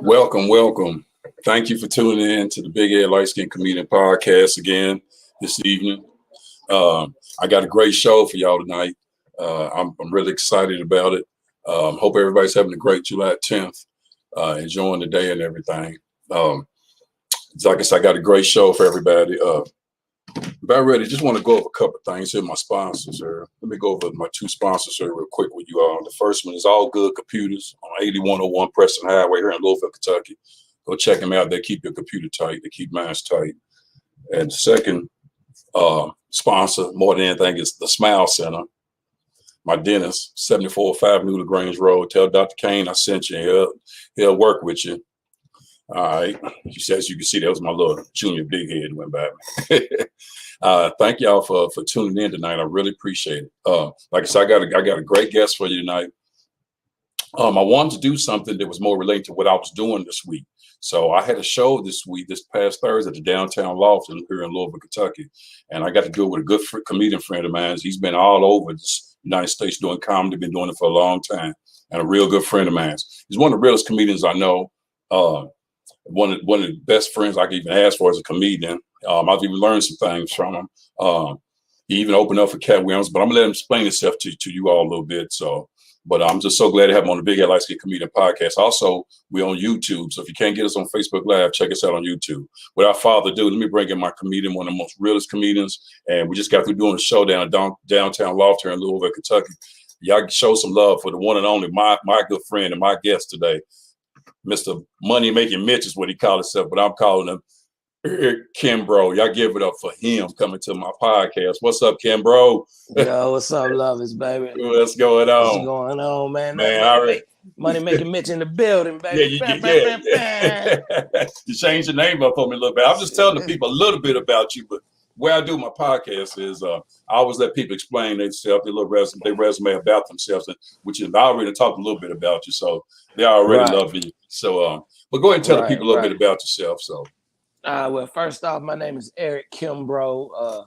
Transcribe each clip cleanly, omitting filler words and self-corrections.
Welcome. Thank you for tuning in to the Big Ed Light Skin Comedian Podcast again this evening. I got a great show for y'all tonight. I'm really excited about it. Hope everybody's having a great July 10th, enjoying the day and everything. Like I said, I got a great show for everybody. About ready, just want to go over a couple of things here. My sponsors here. Let me go over my two sponsors here real quick with you all. The first one is All Good Computers on 8101 Preston Highway here in Louisville, Kentucky. Go check them out. They keep your computer tight. They keep mine tight. And the second sponsor, more than anything, is the Smile Center. My dentist, 7405 New LaGrange Road. Tell Dr. Kane I sent you. He'll work with you. All right. He says you can see that was my little junior big head went by me. Thank y'all for tuning in tonight. I really appreciate it. Like I said, I got a great guest for you tonight. I wanted to do something that was more related to what I was doing this week. So I had a show this past Thursday at the Downtown Loft here in Louisville, Kentucky. And I got to do it with a good comedian friend of mine. He's been all over the United States doing comedy, been doing it for a long time. And a real good friend of mine. He's one of the realest comedians I know. One of the best friends I could even ask for as a comedian. I've even learned some things from him. He even opened up for Cat Williams, but I'm gonna let him explain himself to you all a little bit. So, but I'm just so glad to have him on the Big Ed Light Skin Comedian Podcast. Also, we're on YouTube, so if you can't get us on Facebook Live, check us out on YouTube. Without further ado, let me bring in my comedian, one of the most realest comedians, and we just got through doing a show downtown Loft here in Louisville, Kentucky. Y'all show some love for the one and only my good friend and my guest today. Mr. Money Making Mitch is what he called himself, but I'm calling him Eric Kimbro. Y'all give it up for him coming to my podcast. What's up, Kimbro? Yo, what's up, lovers, baby? What's going on? What's going on, man? Money Making Mitch in the building, baby. Yeah. You changed your name up for me a little bit. I'm just telling the people a little bit about you, but where I do my podcast is I always let people explain themselves, their resume about themselves, which is I already talked a little bit about you, so they already love you. So, but go ahead and tell the people a little bit about yourself. So, well, first off, my name is Eric Kimbro.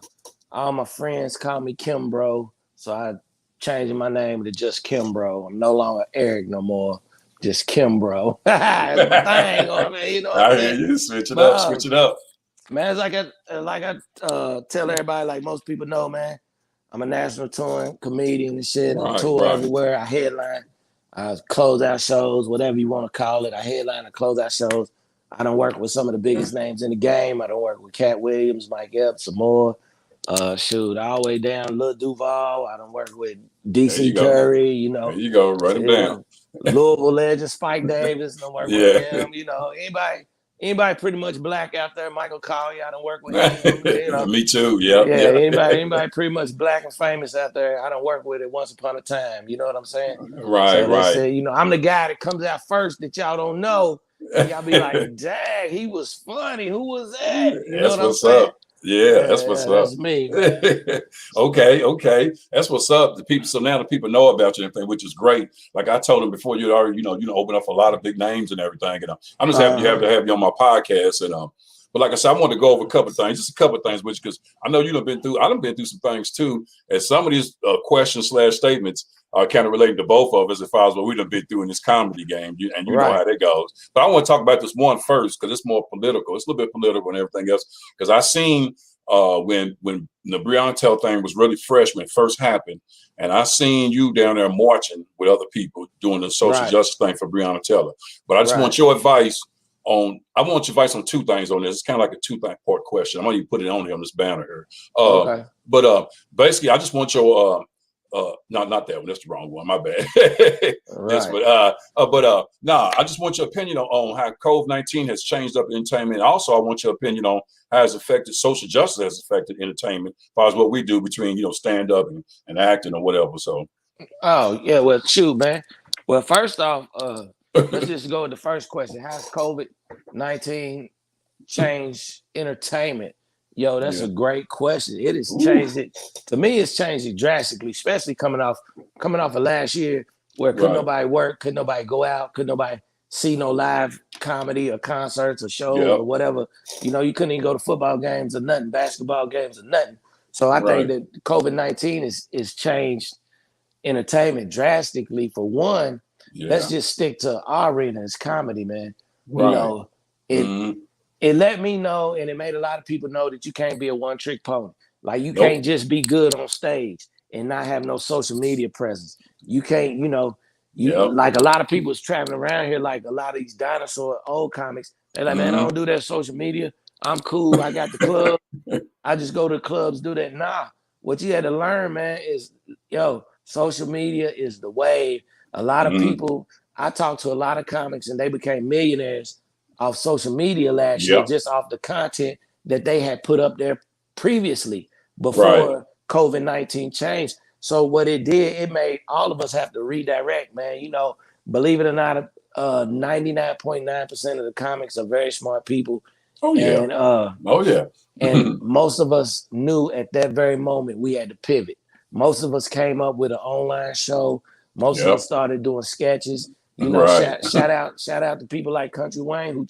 All my friends call me Kimbro, so I changed my name to just Kimbro. I'm no longer Eric no more, just Kimbro. That's my thing, man. You know what I hear you. Switch it up. Man, it's like I tell everybody, like most people know, man, I'm a national touring comedian and shit. I tour everywhere. I headline. I close out shows, whatever you want to call it. I headline, I close out shows. I don't work with some of the biggest names in the game. I don't work with Cat Williams, Mike Epps, some more. All the way down Lil Duval. I don't work with DC Curry, you know. There you go, write them down. Louisville legend Spike Davis, don't work with him. You know, anybody pretty much black out there, Michael Collier, I don't work with him. You know. Me too, yeah. Anybody pretty much black and famous out there, I don't work with it once upon a time. You know what I'm saying? Right. Say, you know, I'm the guy that comes out first that y'all don't know. And y'all be like, dang, he was funny. Who was that? You know what I'm saying? Up. Yeah, that's what's up. That's me. Okay. That's what's up. So now the people know about you and everything, which is great. Like I told them before, you already, open up a lot of big names and everything. And I'm just happy to have you on my podcast. And but like I said, I want to go over a couple of things, just a couple of things, which because I know I've been through some things too. And some of these questions / statements are kind of related to both of us as far as what we've been through in this comedy game. You know how that goes. But I want to talk about this one first because it's more political. It's a little bit political and everything else. Because I seen when the Breonna Taylor thing was really fresh when it first happened, and I seen you down there marching with other people doing the social justice thing for Breonna Taylor. But I just want your advice on two things on this. It's kind of like a two-part question. I'm going to put it on here on this banner here. But basically, I just want your not that one. That's the wrong one. My bad. Yes, I just want your opinion on how COVID-19 has changed up entertainment. Also, I want your opinion on how it's affected social justice has affected entertainment, as far as what we do between stand up and acting or whatever. So. Oh yeah, well, shoot, man. Well, first off, let's just go with the first question. How's COVID-19 changed entertainment? Yo, that's a great question. It has changed it. To me, it's changed it drastically, especially coming off of last year where couldn't nobody work, couldn't nobody go out, couldn't nobody see no live comedy or concerts or shows or whatever. You couldn't even go to football games or nothing, basketball games or nothing. So I think that COVID-19 is changed entertainment drastically. For one, Yeah. let's just stick to our arena as comedy, man. Right. You know, it let me know, and it made a lot of people know that you can't be a one-trick pony. Like you can't just be good on stage and not have no social media presence. You can't, like a lot of people is traveling around here, like a lot of these dinosaur old comics. They're like, man, I don't do that social media. I'm cool. I got the club. I just go to clubs, do that. Nah, what you had to learn, man, is social media is the wave. A lot of people, I talked to a lot of comics and they became millionaires off social media last year, just off the content that they had put up there previously before COVID-19 changed. So what it did, it made all of us have to redirect, man. Believe it or not, 99.9% of the comics are very smart people. Oh yeah. And, and most of us knew at that very moment we had to pivot. Most of us came up with an online show. Most of us started doing sketches. Shout out to people like Country Wayne who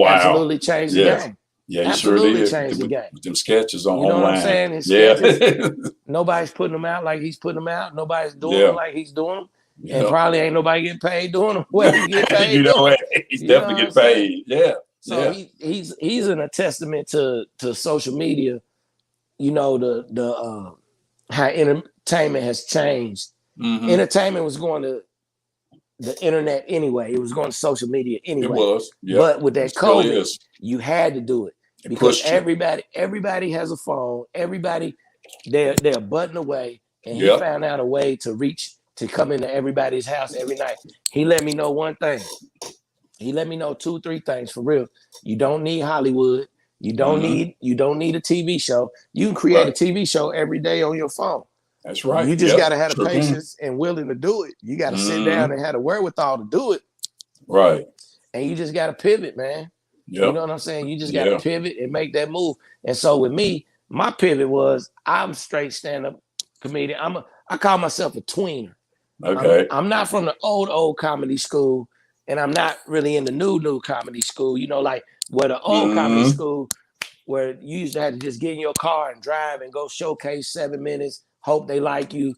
absolutely changed the game. Yeah, absolutely changed the game. Them sketches on online. You know what I'm saying? His sketches, nobody's putting them out like he's putting them out. Nobody's doing them like he's doing them. And probably ain't nobody getting paid doing them where he get paid. He's definitely getting paid. Yeah. So he's in a testament to social media. The how entertainment has changed. Entertainment was going to the internet anyway. It was going to social media anyway. It was. Yep. But with that COVID, you had to do it because everybody has a phone. Everybody, they're a button away, and he found out a way to come into everybody's house every night. He let me know one thing. He let me know 2-3 things for real. You don't need Hollywood. You don't need a TV show. You can create a TV show every day on your phone. That's right. You just got to have the patience and willing to do it. You got to sit down and have the wherewithal to do it. Right. And you just got to pivot, man. You know what I'm saying? You just got to pivot and make that move. And so with me, my pivot was I'm straight stand-up comedian. I call myself a tweener. Okay. I'm not from the old comedy school, and I'm not really in the new comedy school. Like where the old comedy school, where you used to have to just get in your car and drive and go showcase 7 minutes, hope they like you,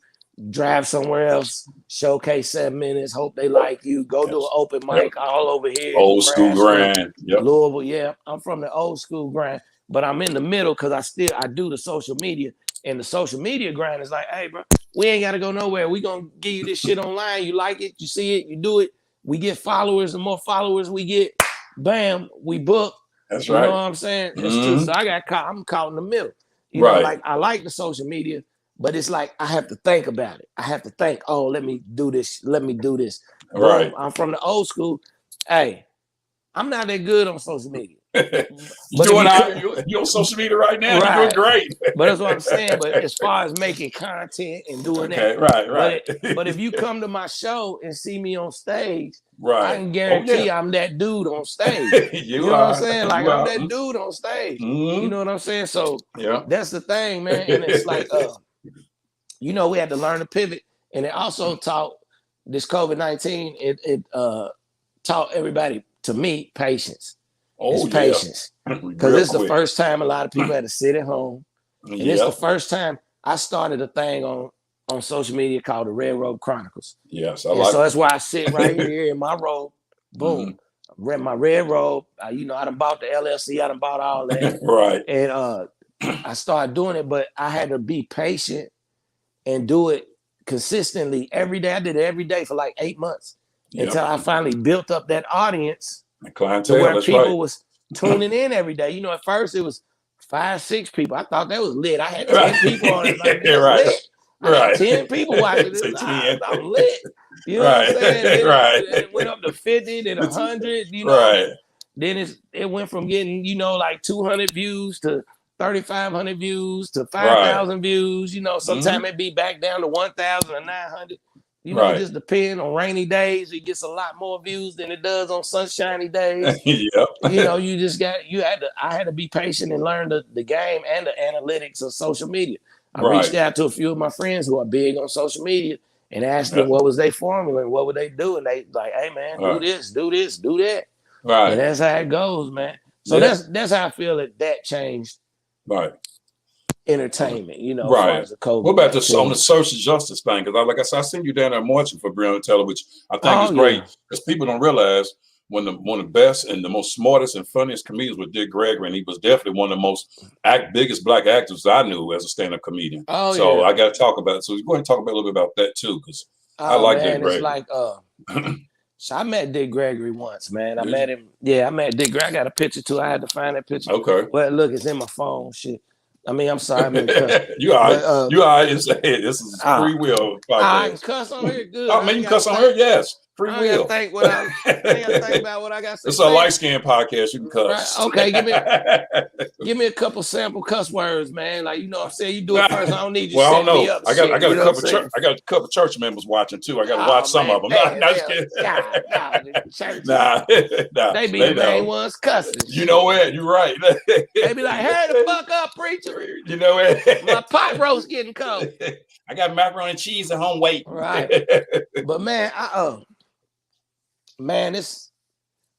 drive somewhere else, showcase 7 minutes, hope they like you, go do an open mic all over here. Old school grind. Louisville, yeah. I'm from the old school grind, but I'm in the middle because I do the social media. And the social media grind is like, hey, bro, we ain't got to go nowhere. We going to give you this shit online. You like it, you see it, you do it. We get followers. The more followers we get, bam, we book. That's right. You know what I'm saying? That's true. So I'm caught in the middle. Like I like the social media, but it's like I have to think about it. I have to think, oh, let me do this. Let me do this. Right. I'm from the old school. Hey, I'm not that good on social media. You're on social media right now. You're doing great. But that's what I'm saying. But as far as making content and doing that, right. But if you come to my show and see me on stage, right, I can guarantee I'm that dude on stage. you know what I'm saying? Like I'm that dude on stage. You know what I'm saying? So that's the thing, man. And it's like, we had to learn to pivot, and it also taught this COVID-19. It taught everybody, to me, patience. It's patience, because it's the first time a lot of people had to sit at home, and it's the first time I started a thing on social media called the Red Robe Chronicles. Yes, so that's why I sit right here in my robe. Boom, read my red robe. I done bought the LLC. I done bought all that. Right. And I started doing it, but I had to be patient and do it consistently every day. I did it every day for like 8 months until I finally built up that audience. The clientele, where people was tuning in every day. At first it was 5-6 people. I thought that was lit. I had 10 people on it. Like, lit. I had 10 people watching this. I'm lit. You know what I'm saying? Then it went up to 50, then 100. Then it went from getting like 200 views to 3,500 views to 5,000 views. Sometimes it be back down to 1,900. It just depends on rainy days. It gets a lot more views than it does on sunshiny days. I had to be patient and learn the game and the analytics of social media. I reached out to a few of my friends who are big on social media and asked them what was their formula and what would they do. And they like, hey man, do this, do that. Right. And that's how it goes, man. So that's how I feel that changed. Right. entertainment, you know, as far Right. as the COVID. What about this on the social justice thing? Because like I said, I seen you down there marching for Breonna Taylor, which I think is great because people don't realize one of the best and the most smartest and funniest comedians was Dick Gregory, and he was definitely one of the most biggest black actors I knew as a stand-up comedian. So I got to talk about it. So go ahead and talk about a little bit about that too, because I like Dick Gregory. It's like so I met Dick Gregory once, man. I met him. Yeah, I met Dick Gregory. I got a picture too. I had to find that picture. Okay. Well, look, it's in my phone. Shit. I mean, I'm sorry. I mean, you all right. You all right. This is free will podcast. I can cuss on here. Good. I mean, you cuss on here? Yes. Free will. I gotta think about what I got to say. It's a light skin podcast. You can cuss. Right. Okay, give me a couple sample cuss words, man. Like, you know what I'm saying? You do it first. I don't need you to set me up. I got a couple church members watching too. I got to watch some of them. Nah, they be the main ones cussing. You know what? You're right. They be like, "Hurry the fuck up, preacher." You know what? My pot roast getting cold. I got macaroni and cheese at home waiting. Right. But man, man, it's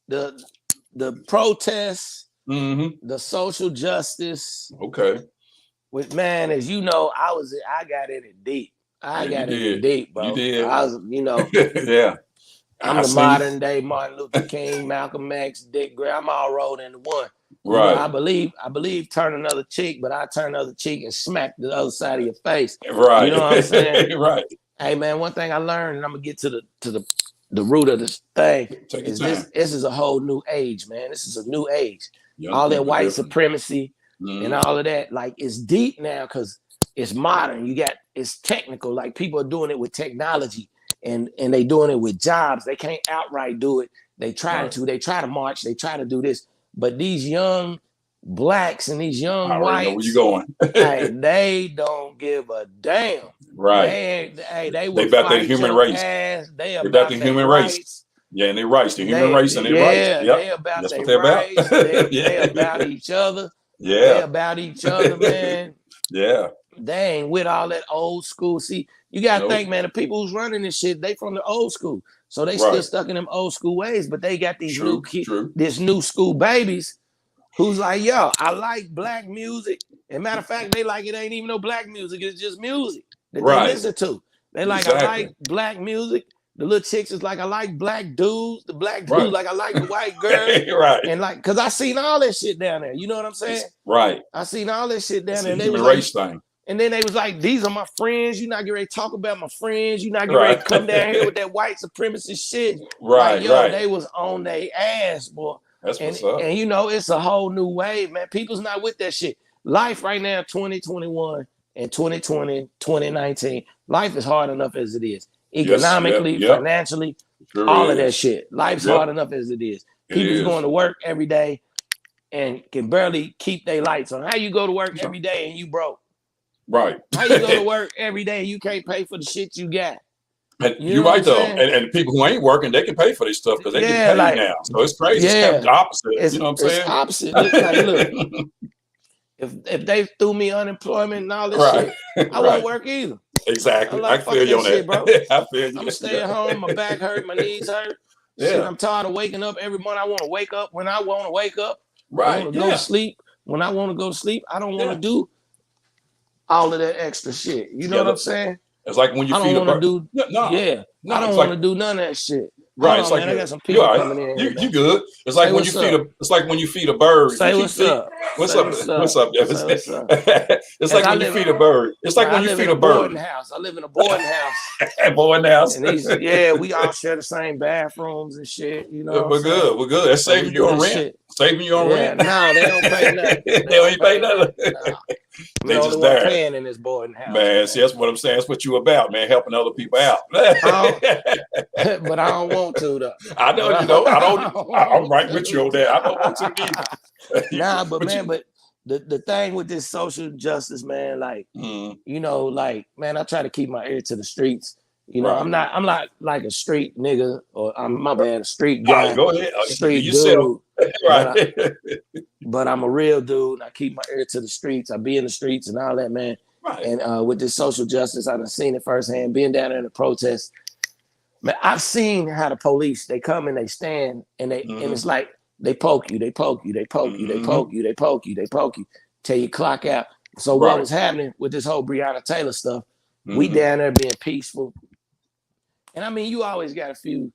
the protests, the social justice. Okay. With man, as you know, I got in it deep. I got in it deep, bro. You did. I was, yeah. I'm the modern day Martin Luther King, Malcolm X, Dick Gregory. I'm all rolled into one. Right. I believe turn another cheek, but I turn the other cheek and smack the other side of your face. Right. You know what I'm saying? Right. Hey man, one thing I learned, and I'm gonna get to the root of this thing, is this is a whole new age, man. This is a new age. All that white supremacy and all of that, like, it's deep now because it's modern. It's technical. Like, people are doing it with technology and they doing it with jobs. They can't outright do it. They try to march, they try to do this. But these young blacks and these young whites, know where you going. hey, they don't give a damn. Right. They about their human race. They about the human race. Yeah, and they rights, the human race and their rights. Yep. They about That's their what they're rights. about. They about each other. Yeah. They about each other, man. Yeah. They ain't with all that old school. See, you gotta think, man, the people who's running this shit, they from the old school. So they still stuck in them old school ways, but they got these new kids, this new school babies who's like, yo, I like black music. And matter of fact, they like it ain't even no black music, it's just music that they listen to. They like, I like black music. The little chicks is like, I like black dudes. The black dudes like, I like the white girl. Right. And like, cause I seen all that shit down there. You know what I'm saying? Right. I seen all that shit down there. And they human was race like, thing. and then they was like, these are my friends. You're not getting ready to talk about my friends. You're not getting ready to come down here with that white supremacist shit. Right, like, they was on their ass, boy. That's what's up. And it's a whole new wave, man. People's not with that shit. Life right now, 2021 and 2020, 2019, life is hard enough as it is. Economically, financially, all of that shit. Life's hard enough as it is. People's going to work every day and can barely keep their lights on. How you go to work every day and you broke? Right. How you go to work every day and you can't pay for the shit you got? You're right though, and people who ain't working, they can pay for this stuff because they get paid now. So it's crazy. It's kind of the opposite. You know what I'm saying? It's opposite. It's like, look, if they threw me unemployment and all this shit, I won't work either. Exactly. Like, I feel you on that, bro. I feel you. I'm stay at home. My back hurt. My knees hurt. Shit, I'm tired of waking up every morning. I want to wake up when I want to wake up. Right. I want to go to sleep when I want to go to sleep. I don't want to do all of that extra shit. You know what I'm saying? It's like when you feed a bird. I don't want to do none of that shit. Right. It's like, man, I got some people coming in. You good. It's like when you feed a bird. Say what's up. What's up? It's like when you feed a bird. It's like when you feed a bird. I live in a boarding house. Boarding house. And we all share the same bathrooms and shit. You know. We're good. That's saving you on rent. Saving you on rent. No, they don't pay nothing. They don't pay nothing. They just there. Paying in this boarding house. Man, see, that's what I'm saying. That's what you about, man. Helping other people out. But I don't want to though. I know you know. I'm right with you on that. I don't want to either. But the thing with this social justice, man, like man, I try to keep my ear to the streets. You know, I'm not like a street nigga or a street guy. Go ahead. Street dude. Right. But I'm a real dude. I keep my ear to the streets. I be in the streets and all that, man. Right. And with this social justice, I've seen it firsthand. Being down there in the protests, man, I've seen how the police, they come and they stand and and it's like they poke you, they poke you, they poke you, they poke you, they poke you, they poke you till you clock out. So what was happening with this whole Breonna Taylor stuff, we down there being peaceful. And I mean, you always got a few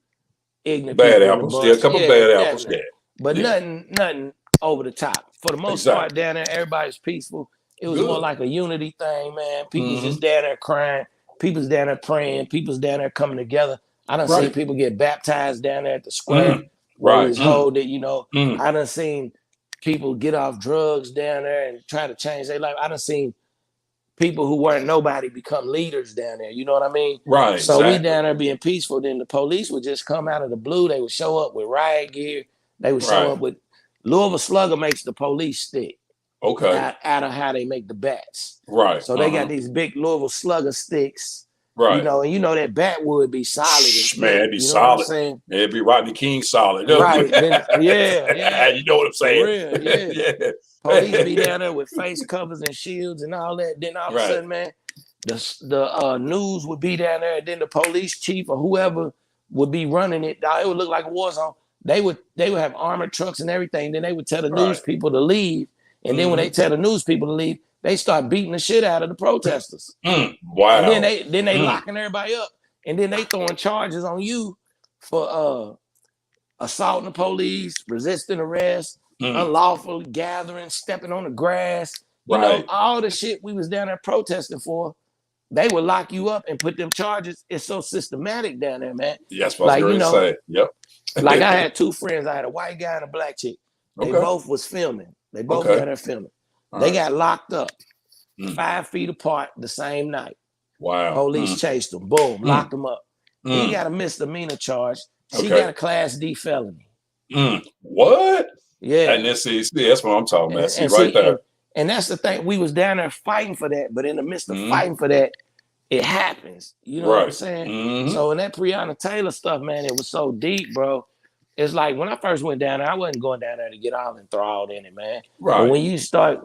ignorant bad people apples. in the Yeah, a bunch. couple bad apples. Yeah. But nothing over the top. For the most part down there, everybody's peaceful. It was more like a unity thing, man. People's just down there crying. People's down there praying. People's down there coming together. I done seen people get baptized down there at the square where we was holding, you know. I done seen people get off drugs down there and try to change their life. I done seen people who weren't nobody become leaders down there. You know what I mean? Right. So we down there being peaceful. Then the police would just come out of the blue. They would show up with riot gear. They would show up with Louisville Slugger makes the police stick. Okay. Out of how they make the bats. Right. So they got these big Louisville Slugger sticks. Right. You know, and you know that bat would be solid. Man, it'd be solid. It'd be Rodney King solid. Right. Then, yeah. You know what I'm saying? For real, yeah. Police be down there with face covers and shields and all that. Then all of a sudden, man, the news would be down there, and then the police chief or whoever would be running it. It would look like a war zone. They would have armored trucks and everything. Then they would tell the news people to leave. And then when they tell the news people to leave, they start beating the shit out of the protesters. Wow. And then they locking everybody up. And then they throwing charges on you for assaulting the police, resisting arrest, unlawful gathering, stepping on the grass. You know, all the shit we was down there protesting for, they would lock you up and put them charges. It's so systematic down there, man. Yes, what I was going to say. Yep. Like I had two friends. I had a white guy and a black chick. They both was filming. They both down there filming. They got locked up 5 feet apart the same night. Wow. Police chased them. Boom. Locked them up. He got a misdemeanor charge. She got a Class D felony. What? Yeah. And that's what I'm talking about. See, right there. And that's the thing. We was down there fighting for that. But in the midst of fighting for that, it happens. You know what I'm saying? So in that Breonna Taylor stuff, man, it was so deep, bro. It's like when I first went down there, I wasn't going down there to get all enthralled in it, man. Right. But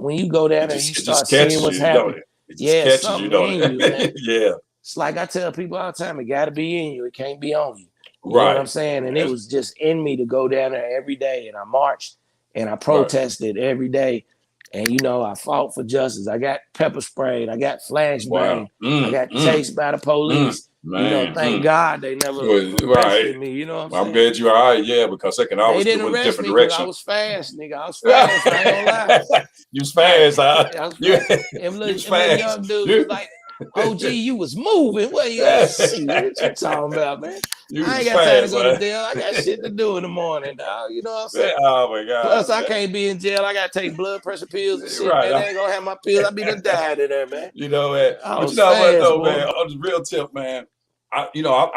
when you go down there, you start seeing what's happening. Yeah, something in you, man. Yeah. It's like I tell people all the time, it got to be in you. It can't be on you. You know what I'm saying? And it was just in me to go down there every day. And I marched and I protested every day. And, you know, I fought for justice. I got pepper sprayed. I got flashbang. I got chased by the police. Man, you know, thank God they never arrested me. You know what I'm saying? I'm glad you're all right, because they can always go in a different direction. I was fast, nigga. I was fast. I ain't gonna lie. You was fast, huh? I was fast. Them little young dudes was like, OG, you was moving. What you see? What you talking about, man? I ain't got time to go to jail. I got shit to do in the morning, dog. You know what I'm saying? Oh my God. Plus, I can't be in jail. I gotta take blood pressure pills and shit. Man, I ain't gonna have my pills. I be done died in there, man. You know, man. But you know what though, man? On the real tip, man. I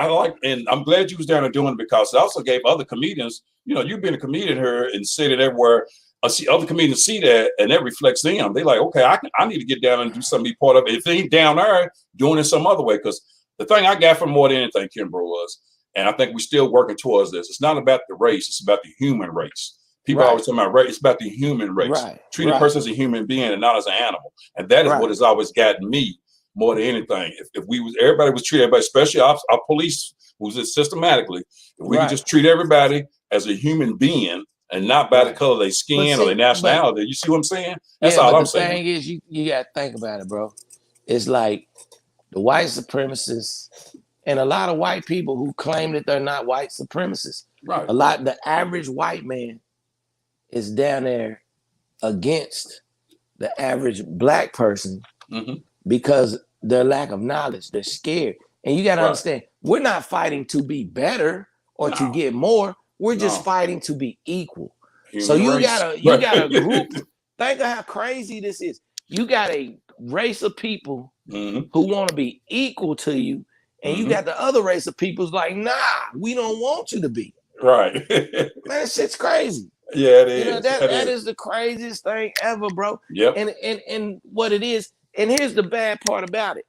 like, and I'm glad you was down there doing it because it also gave other comedians, you know, you've been a comedian here and said it everywhere. I see other comedians see that and that reflects them. They like, okay, I need to get down and do something, be part of it. If they ain't down there, doing it some other way. Because the thing I got from more than anything, Kimbrough, was, and I think we're still working towards this, it's not about the race, it's about the human race. People always talk about race, it's about the human race. Treat a person as a human being and not as an animal. And that is what has always gotten me more than anything. If everybody was treated, everybody, especially our police, who's it systematically, if we could just treat everybody as a human being and not by the color of their skin or their nationality. You see what I'm saying? That's all I'm saying. The thing is, you got to think about it, bro. It's like the white supremacists and a lot of white people who claim that they're not white supremacists. Right. The average white man is down there against the average black person because their lack of knowledge. They're scared. And you got to understand, we're not fighting to be better or to get more. We're just fighting to be equal. So you got a group. Think of how crazy this is. You got a race of people who want to be equal to you, and you got the other race of people's like, nah, we don't want you to be. Right. Man, that shit's crazy. Yeah, it is. You know, that is the craziest thing ever, bro. Yep. And what it is, and here's the bad part about it.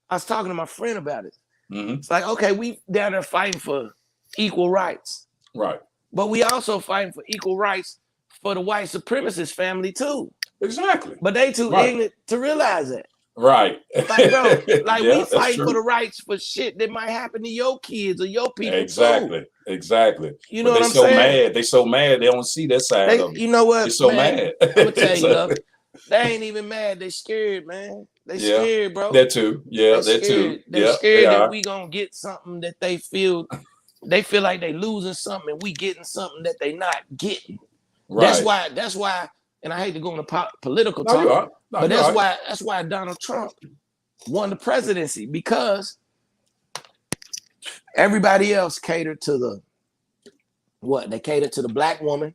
I was talking to my friend about it. It's like, okay, we down there fighting for equal rights. Right. But we also fighting for equal rights for the white supremacist family too. Exactly. But they too ignorant to realize that. Right. Like, bro, we fight for the rights for shit that might happen to your kids or your people. Exactly. Too. Exactly. You know what I'm saying? They're so mad. They so mad. They don't see that side of it. You know what? They're so mad. I'm gonna tell you, love. They ain't even mad. They scared, man. They Yeah, scared, bro. that too. Yeah, They that too. scared. They Yeah, they scared that are. we gonna get something that they feel like they losing something, and we getting something that they not getting. That's Right. why. That's why. And I hate to go into political No, you talk, are. No, but you're that's right. why. That's why Donald Trump won the presidency, because everybody else catered to the what? They catered to the black woman,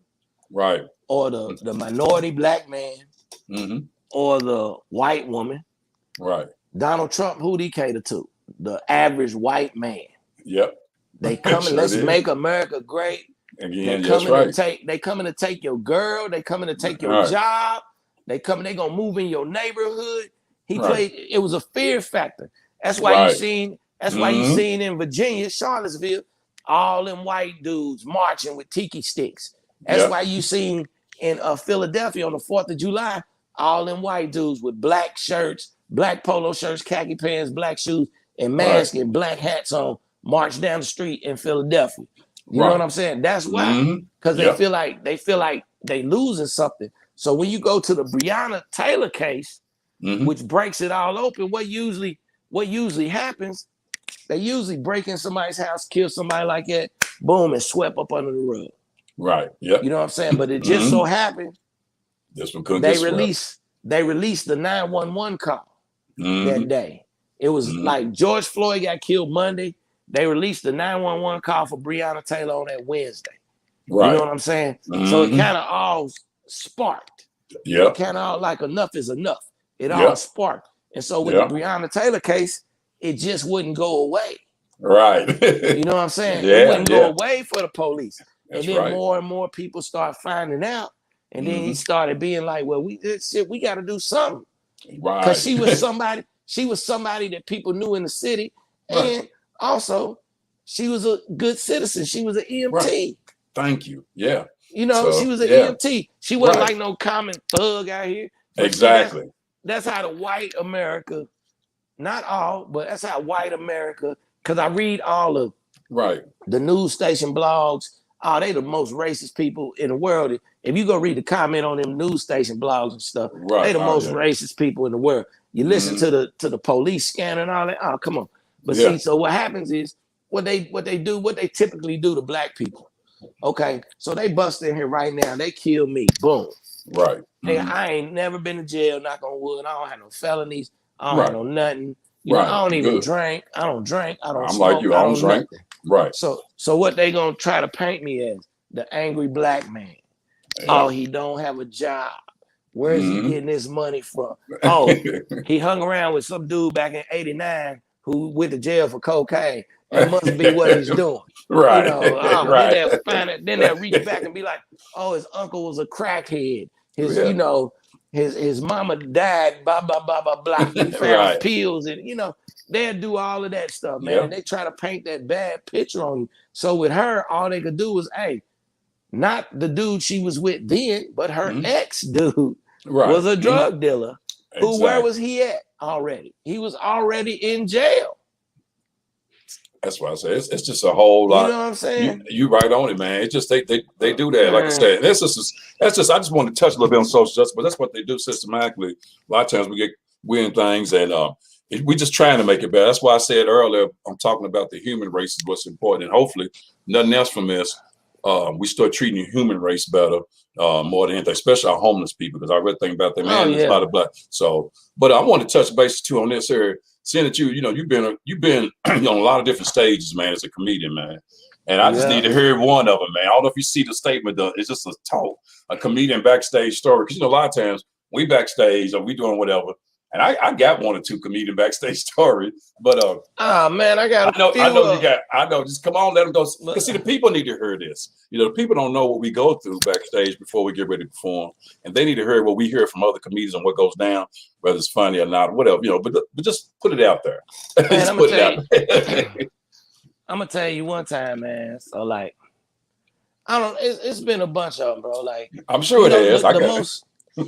Right. or the minority black man, Mm-hmm. or the white woman. Right. Donald Trump, who'd he cater to? The average white man. Yep. They coming, Sure let's did. make America great. Again, They that's coming right. to take your girl. They coming to take your Right. job. They gonna move in your neighborhood. He Right. played, it was a fear factor. That's why Right. you seen in Virginia, Charlottesville, all them white dudes marching with tiki sticks. That's Yep. why you seen in Philadelphia on the 4th of July, all them white dudes with black shirts, black polo shirts, khaki pants, black shoes, and masks and black hats on, march down the street in Philadelphia. You know what I'm saying? That's why. Because Yep. they feel like they losing something. So when you go to the Breonna Taylor case, which breaks it all open, what usually happens, they usually break in somebody's house, kill somebody like that, boom, and swept up under the rug. Right. Yep. You know what I'm saying? But it just so happened this one couldn't they get swept. released the 911 call Mm-hmm. that day. It was like George Floyd got killed Monday. They released the 911 call for Breonna Taylor on that Wednesday. Right. You know what I'm saying? So it kind of all sparked. Yeah. It kind of all like enough is enough. It all sparked. And so with the Breonna Taylor case, it just wouldn't go away. Right. You know what I'm saying? It wouldn't go away for the police. That's and then right. more and more people start finding out. And then he started being like, well, we got to do something. Right. Because she was somebody that people knew in the city. And also, she was a good citizen. She was an EMT. Right. Thank you. Yeah. You know, she was an EMT. She wasn't like no common thug out here. Exactly. That's how the white America, not all, but that's how white America, because I read all of the news station blogs. Oh, they the most racist people in the world. If you go read the comment on them news station blogs and stuff, they the most racist people in the world. You listen to the police scanner and all that. Oh, come on. But see, so what happens is what they typically do to black people. Okay, so they bust in here right now. They kill me. Boom. Right. Hey, I ain't never been to jail. Knock on wood. I don't have no felonies. I don't have no nothing. You know, I don't even drink. I don't drink. I don't smoke. I'm like you. I don't drink. Nothing. Right. So what they gonna try to paint me as? The angry black man. Yeah. Oh, he don't have a job. Where's he getting his money from? Oh, he hung around with some dude back in '89 who went to jail for cocaine. That must be what he's doing. Right. You know, then they'll reach back and be like, oh, his uncle was a crackhead. You know, his mama died, blah, blah, blah, blah, blah. He found pills and, you know, they'll do all of that stuff, man. And they try to paint that bad picture on you. So with her, all they could do was, hey, not the dude she was with then, but her ex-dude was a drug dealer. Who, where was he at already? He was already in jail. That's why I say it's just a whole lot. You know what I'm saying? You right on it, man. It's just they do that. Like I said, that's just I just want to touch a little bit on social justice, but that's what they do systematically. A lot of times we get weird things, and we just trying to make it better. That's why I said earlier, I'm talking about the human race is what's important, and hopefully nothing else from this. We start treating the human race better more than anything, especially our homeless people, because I read thing about them, man. There's a lot of black. So, but I want to touch base too on this here. Seeing that you've been on a lot of different stages, man, as a comedian, man. And I just need to hear one of them, man. I don't know if you see the statement, though. It's just a comedian backstage story. Because, a lot of times we backstage or we doing whatever. And I got one or two comedian backstage stories. But oh man, I know you got. I know. Just come on, let them go. Because see, the people need to hear this. The people don't know what we go through backstage before we get ready to perform, and they need to hear what we hear from other comedians and what goes down, whether it's funny or not, whatever. But just put it out there. Man, I'm gonna tell you one time, man. So like, I don't. It's been a bunch of them, bro. Like, I'm sure it has.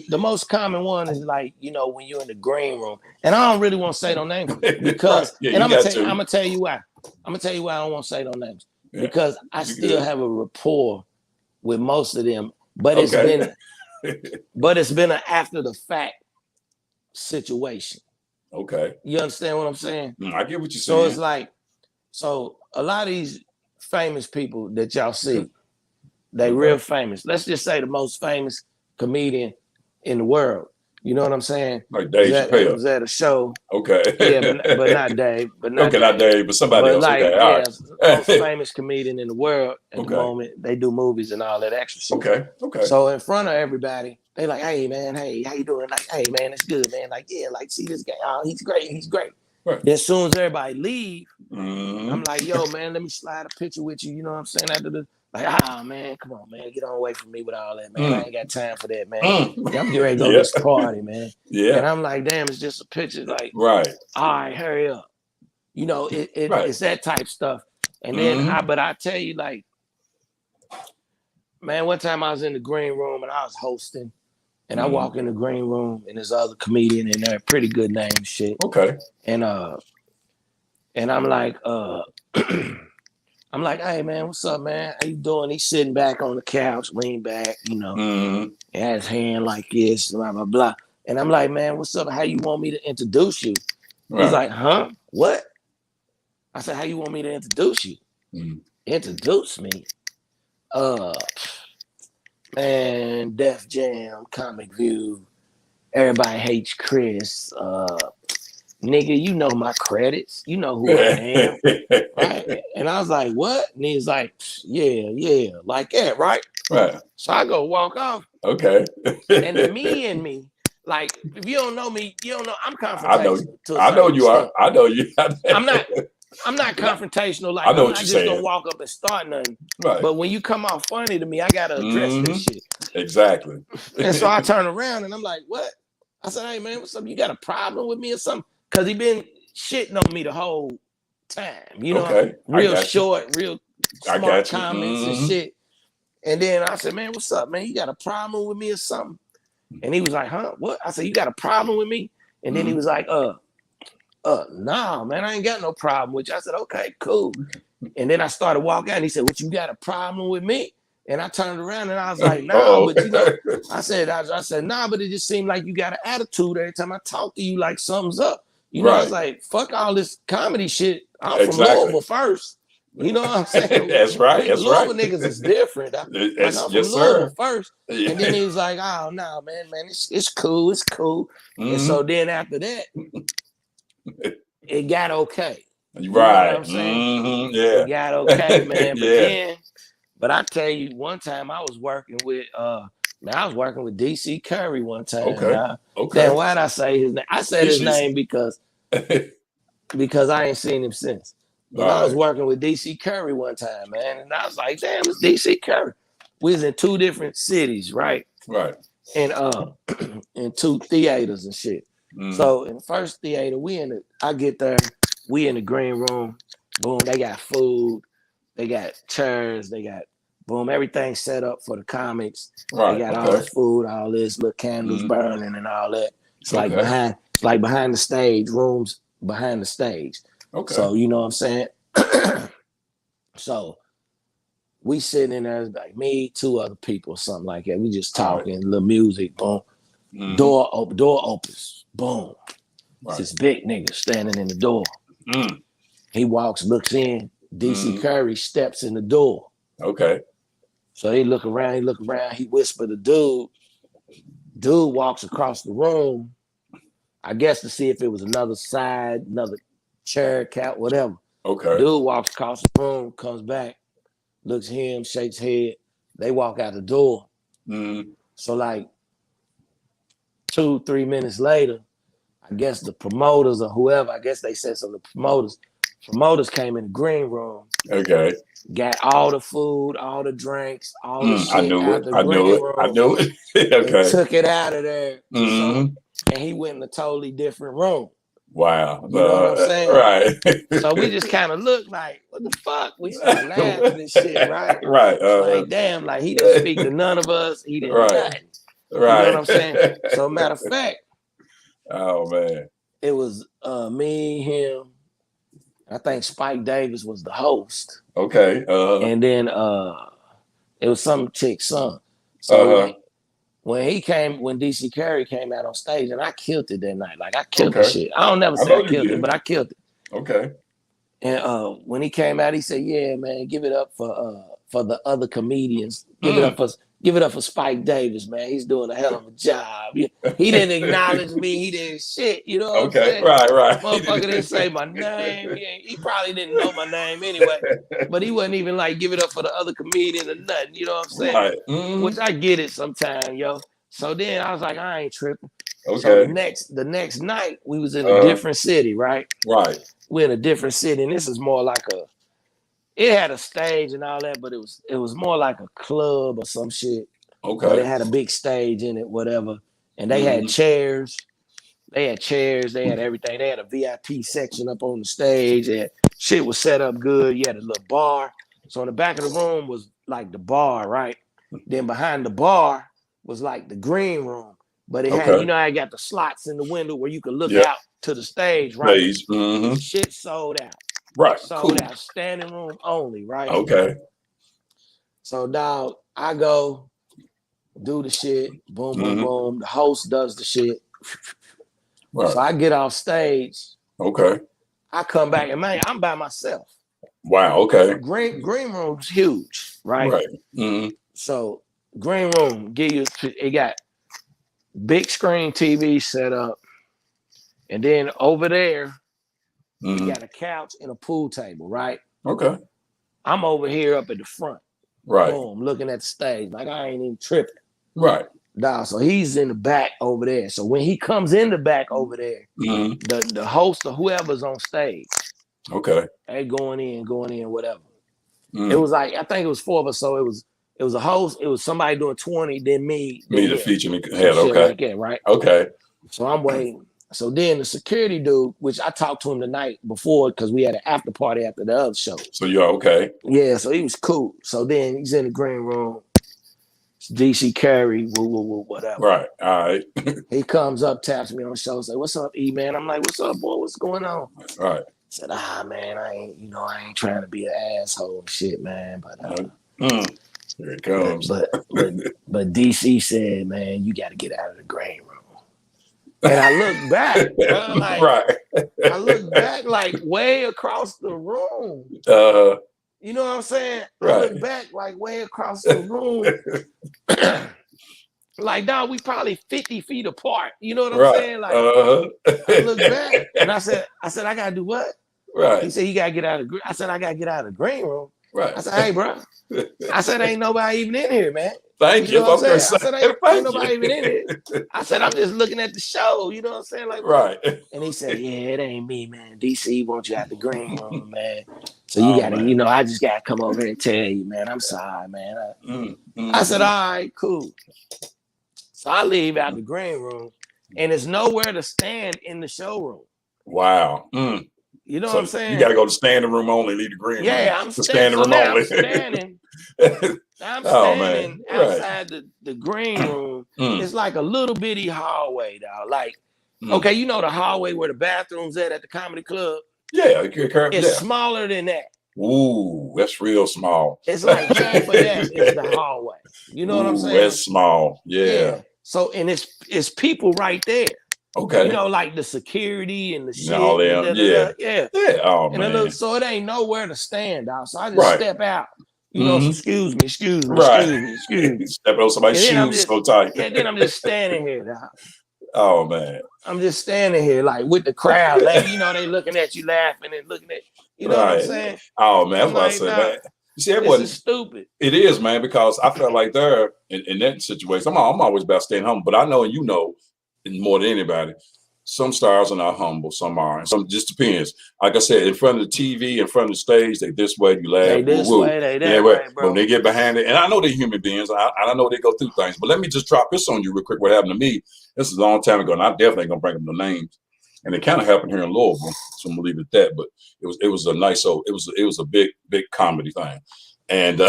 The most common one is like, when you're in the green room, and I don't really want to say no names because, and I'm gonna tell you why. I'm gonna tell you why I don't want to say no names because I still have a rapport with most of them, but it's but it's been an after the fact situation. Okay. You understand what I'm saying? I get what you're So saying. it's like, so a lot of these famous people that y'all see, they real famous. Let's just say the most famous comedian in the world. You know what I'm saying? Like Dave Chappelle. Was at a show. Okay. Yeah, but not Dave. But not okay, Dave. not Dave, but somebody else. Like, okay, yeah, all right. most famous comedian in the world at the moment. They do movies and all that extra shit. Okay. So in front of everybody, they like, hey man, hey, how you doing? Like, hey man, it's good, man. Like, yeah, like, see this guy. Oh, he's great. Right. Then as soon as everybody leave, I'm like, yo, man, let me slide a picture with you. You know what I'm saying? After the like, man, come on, man, get on away from me with all that, man. I ain't got time for that, man. I'm getting ready to go to this party, man. Yeah. And I'm like, damn, it's just a picture. Like, right. All right, hurry up. You know, it's that type stuff. And then I tell you, like, man, one time I was in the green room and I was hosting, and I walk in the green room and there's other comedian in there, pretty good name shit. Okay. And I'm like, I'm like, hey man, what's up, man? How you doing? He's sitting back on the couch, lean back, you know, and had his hand like this, blah, blah, blah. And I'm like, man, what's up? How you want me to introduce you? Right. He's like, huh? What? I said, how you want me to introduce you? Introduce me? Man, Def Jam, Comic View, Everybody Hates Chris, nigga, you know my credits. You know who I am. Right? And I was like, what? And he's like, yeah, like that, right? Right. So I go walk off. Okay. And the me, like, if you don't know me, you don't know I'm confrontational. I know you are. I know you. I'm not confrontational. Like, I'm not just gonna walk up and start nothing. Right. But when you come out funny to me, I gotta address this shit. Exactly. And so I turn around and I'm like, what? I said, hey man, what's up? You got a problem with me or something? Cause he been shitting on me the whole time. You know, real short, real smart comments and shit. And then I said, man, what's up, man? You got a problem with me or something? And he was like, huh? What? I said, you got a problem with me? And then he was like, nah, man, I ain't got no problem with you. I said, okay, cool. And then I started walking out and he said, what, you got a problem with me? And I turned around and I was like, nah, but you know, I said, nah, but it just seemed like you got an attitude every time I talk to you, like something's up. You know, I was like, fuck all this comedy shit. I'm from Louisville first. You know what I'm saying? That's right. That's Louisville niggas is different. I'm from Louisville first. Yeah. And then he was like, oh, no, man, it's cool. It's cool. And so then after that, it got okay. You know what I'm saying? Yeah. It got okay, man. But but I tell you, one time I was working with DC Curry one time. Okay. Then why'd I say his name? I said his name because I ain't seen him since. But I was working with DC Curry one time, man, and I was like, damn, it's DC Curry. We was in two different cities, right? Right. And in two theaters and shit. So in the first theater, I get there, we in the green room, boom, they got food, they got chairs, they got boom, everything set up for the comics. Right. They got all the food, all this, little candles burning and all that. It's like behind the stage, rooms behind the stage. Okay. So you know what I'm saying? So we sitting in there, like me, two other people, or something like that. We just talking, little music, boom. Door opens, boom. It's this big nigga standing in the door. He walks, looks in. DC Curry steps in the door. Okay. So he look around, he whispered to dude. Dude walks across the room, I guess to see if it was another side, another chair, couch, whatever. Okay. Dude walks across the room, comes back, looks at him, shakes head. They walk out the door. So like 2-3 minutes later, I guess the promoters or whoever, I guess they said some of the promoters came in the green room. Okay. Got all the food, all the drinks, all the shit out the green room. I knew it. Okay. And took it out of there. So, and he went in a totally different room. Wow. You know what I'm saying? Right. So we just kind of looked like, what the fuck? We started laughing and shit, right? Right. Like, damn, like he didn't speak to none of us. He didn't nothing. Right. You know what I'm saying? So matter of fact. Oh man. It was me, him. I think Spike Davis was the host. Okay. And then it was some chick's son. So when DC Curry came out on stage, and I killed it that night. Like I killed the Okay. shit. I don't never I say know I you killed it, did. but I killed it. Okay. And when he came out, he said, "Yeah, man, give it up for the other comedians. Give it up for Spike Davis, man. He's doing a hell of a job. He didn't acknowledge me. He didn't shit. You know what I'm Okay. saying? Right. Motherfucker didn't say my name. He probably didn't know my name anyway. But he wasn't even like give it up for the other comedian or nothing. You know what I'm saying? Right. Mm-hmm. Which I get it sometimes, yo. So then I was like, I ain't tripping. Okay. So the next night we was in a different city, right? Right. We're in a different city, and this is more like it had a stage and all that, but it was more like a club or some shit. Okay. But it had a big stage in it, whatever. And they had chairs. They had chairs. They had everything. They had a VIP section up on the stage, and shit was set up good. You had a little bar. So in the back of the room was like the bar, right? Then behind the bar was like the green room. But it had, I got the slots in the window where you could look out to the stage, right? Shit sold out. Right. Sold out. Standing room only, right? Okay. So, dog, I go do the shit. Boom, boom, boom. The host does the shit. Right. So I get off stage. Okay. I come back and man, I'm by myself. Wow. Okay. Green room's huge, right? Right. So green room, it got big screen TV set up, and then over there, you got a couch and a pool table, right? Okay. I'm over here up at the front. Right. Boom, looking at the stage. Like I ain't even tripping. Right. Nah, so he's in the back over there. So when he comes in the back over there, the host or whoever's on stage, they going in, whatever. It was like I think it was 4 of us. So it was a host, it was somebody doing 20, then me. Me the feature me head, okay. Like that, right? Okay. So I'm waiting. So then the security dude, which I talked to him the night before because we had an after party after the other show. So you're okay. Yeah, so he was cool. So then he's in the green room. DC Curry, whatever. Right. All right. He comes up, taps me on the shoulder, say, "What's up, E man?" I'm like, "What's up, boy? What's going on?" All right. He said, man, I ain't trying to be an asshole and shit, man. But here it comes. But DC said, man, you got to get out of the green room. And I look back, I look back like way across the room. You know what I'm saying? Right. I look back like way across the room. Like, dog, we probably 50 feet apart. You know what I'm saying? Like, I look back and I said, I gotta do what? Right. He said, you gotta get out of. I said, I gotta get out of the green room. Right. I said, hey, bro. I said, ain't nobody even in here, man. Thank you. Know what I'm saying? I said, ain't nobody even in here. I said, I'm just looking at the show. You know what I'm saying? Like, right. And he said, yeah, it ain't me, man. DC wants you out the green room, man. So you gotta, man. I just gotta come over here and tell you, man. I'm sorry, man. I said, all right, cool. So I leave out the green room, and there's nowhere to stand in the showroom. Wow. You know what I'm saying? You got to go to standing room only, leave the green room. Yeah, I'm standing room only. I'm standing outside the green room. It's like a little bitty hallway, dog. Like, okay, you know the hallway where the bathroom's at the comedy club? Yeah. It's smaller than that. Ooh, that's real small. It's like half of that is the hallway. You know what I'm saying? That's small. Yeah. So, and it's people right there. Okay. You know, like the security and the shit. All them. Yeah. Oh, man. So it ain't nowhere to stand out. So I just step out. You know, so excuse me. Stepping on somebody's shoes so tight. Yeah, then I'm just standing here, dog. Oh, man. I'm just standing here like with the crowd. Like, you know, they looking at you laughing and looking at you. You know what I'm saying? Oh, man. That's what I said, man. You see, this is stupid. It is, man, because I felt like there in that situation, I'm always about staying humble, but I know, and you know, more than anybody, some stars are not humble, some are. Some just depends. Like I said, in front of the TV, in front of the stage, they this way, you laugh. They this way, they that way, bro. When they get behind it, and I know they're human beings, I know they go through things, but let me just drop this on you real quick. What happened to me? This is a long time ago, and I definitely ain't gonna bring up no names. And it kind of happened here in Louisville, so I'm gonna leave it at that. But it was a nice, it was a big comedy thing, and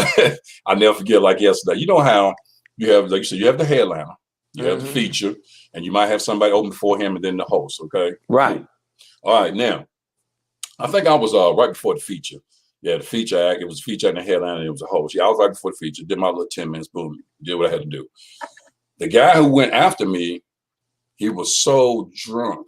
I never forget like yesterday. You know how you have, like you said, you have the headliner, you have the feature, and you might have somebody open for him, and then the host. Okay, right. All right, now I think I was right before the feature. Yeah, the feature act. It was a feature and the headliner, and it was a host. Yeah, I was right before the feature. Did my little 10 minutes, boom, did what I had to do. The guy who went after me, he was so drunk,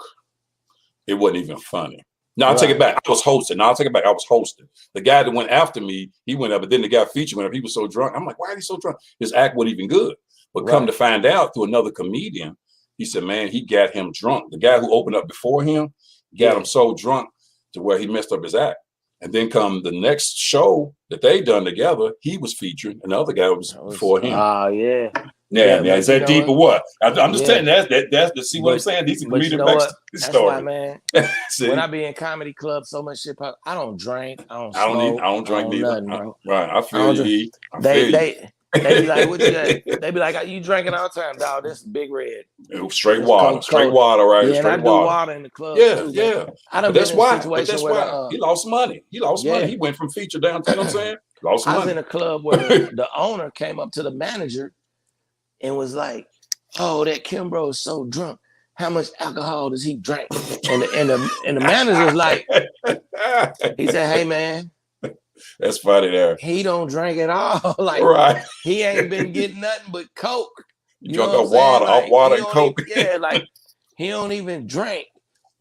it wasn't even funny. No, I'll take it back. I was hosting. No, I'll take it back. I was hosting. The guy that went after me, he went up, but then the guy featured went up. He was so drunk. I'm like, why is he so drunk? His act wasn't even good. But come to find out through another comedian, he said, man, he got him drunk. The guy who opened up before him got him so drunk to where he messed up his act. And then come the next show that they done together, he was featured, and the other guy was before him. Oh, yeah. Yeah, is that deep or what? I'm just telling you, that's see what I'm saying? These are comedic backstory. That's why, man, when I be in comedy clubs, so much shit pop, I don't drink, I don't smoke, I don't drink nothing, bro. Right, I feel you. They be like, what you got? They be like, you drinking all the time, dog. This is Big Red. Straight water, right? Yeah, straight and I do water in the club. Yeah. I done been in a situation where he lost money. He went from feature down to, you know what I'm saying? Lost money. I was in a club where the owner came up to the manager and was like, oh, that Kimbro is so drunk. How much alcohol does he drink? And the manager's like, he said, hey, man. That's funny there. He don't drink at all. He ain't been getting nothing but Coke. You drunk up water and Coke. He don't even drink.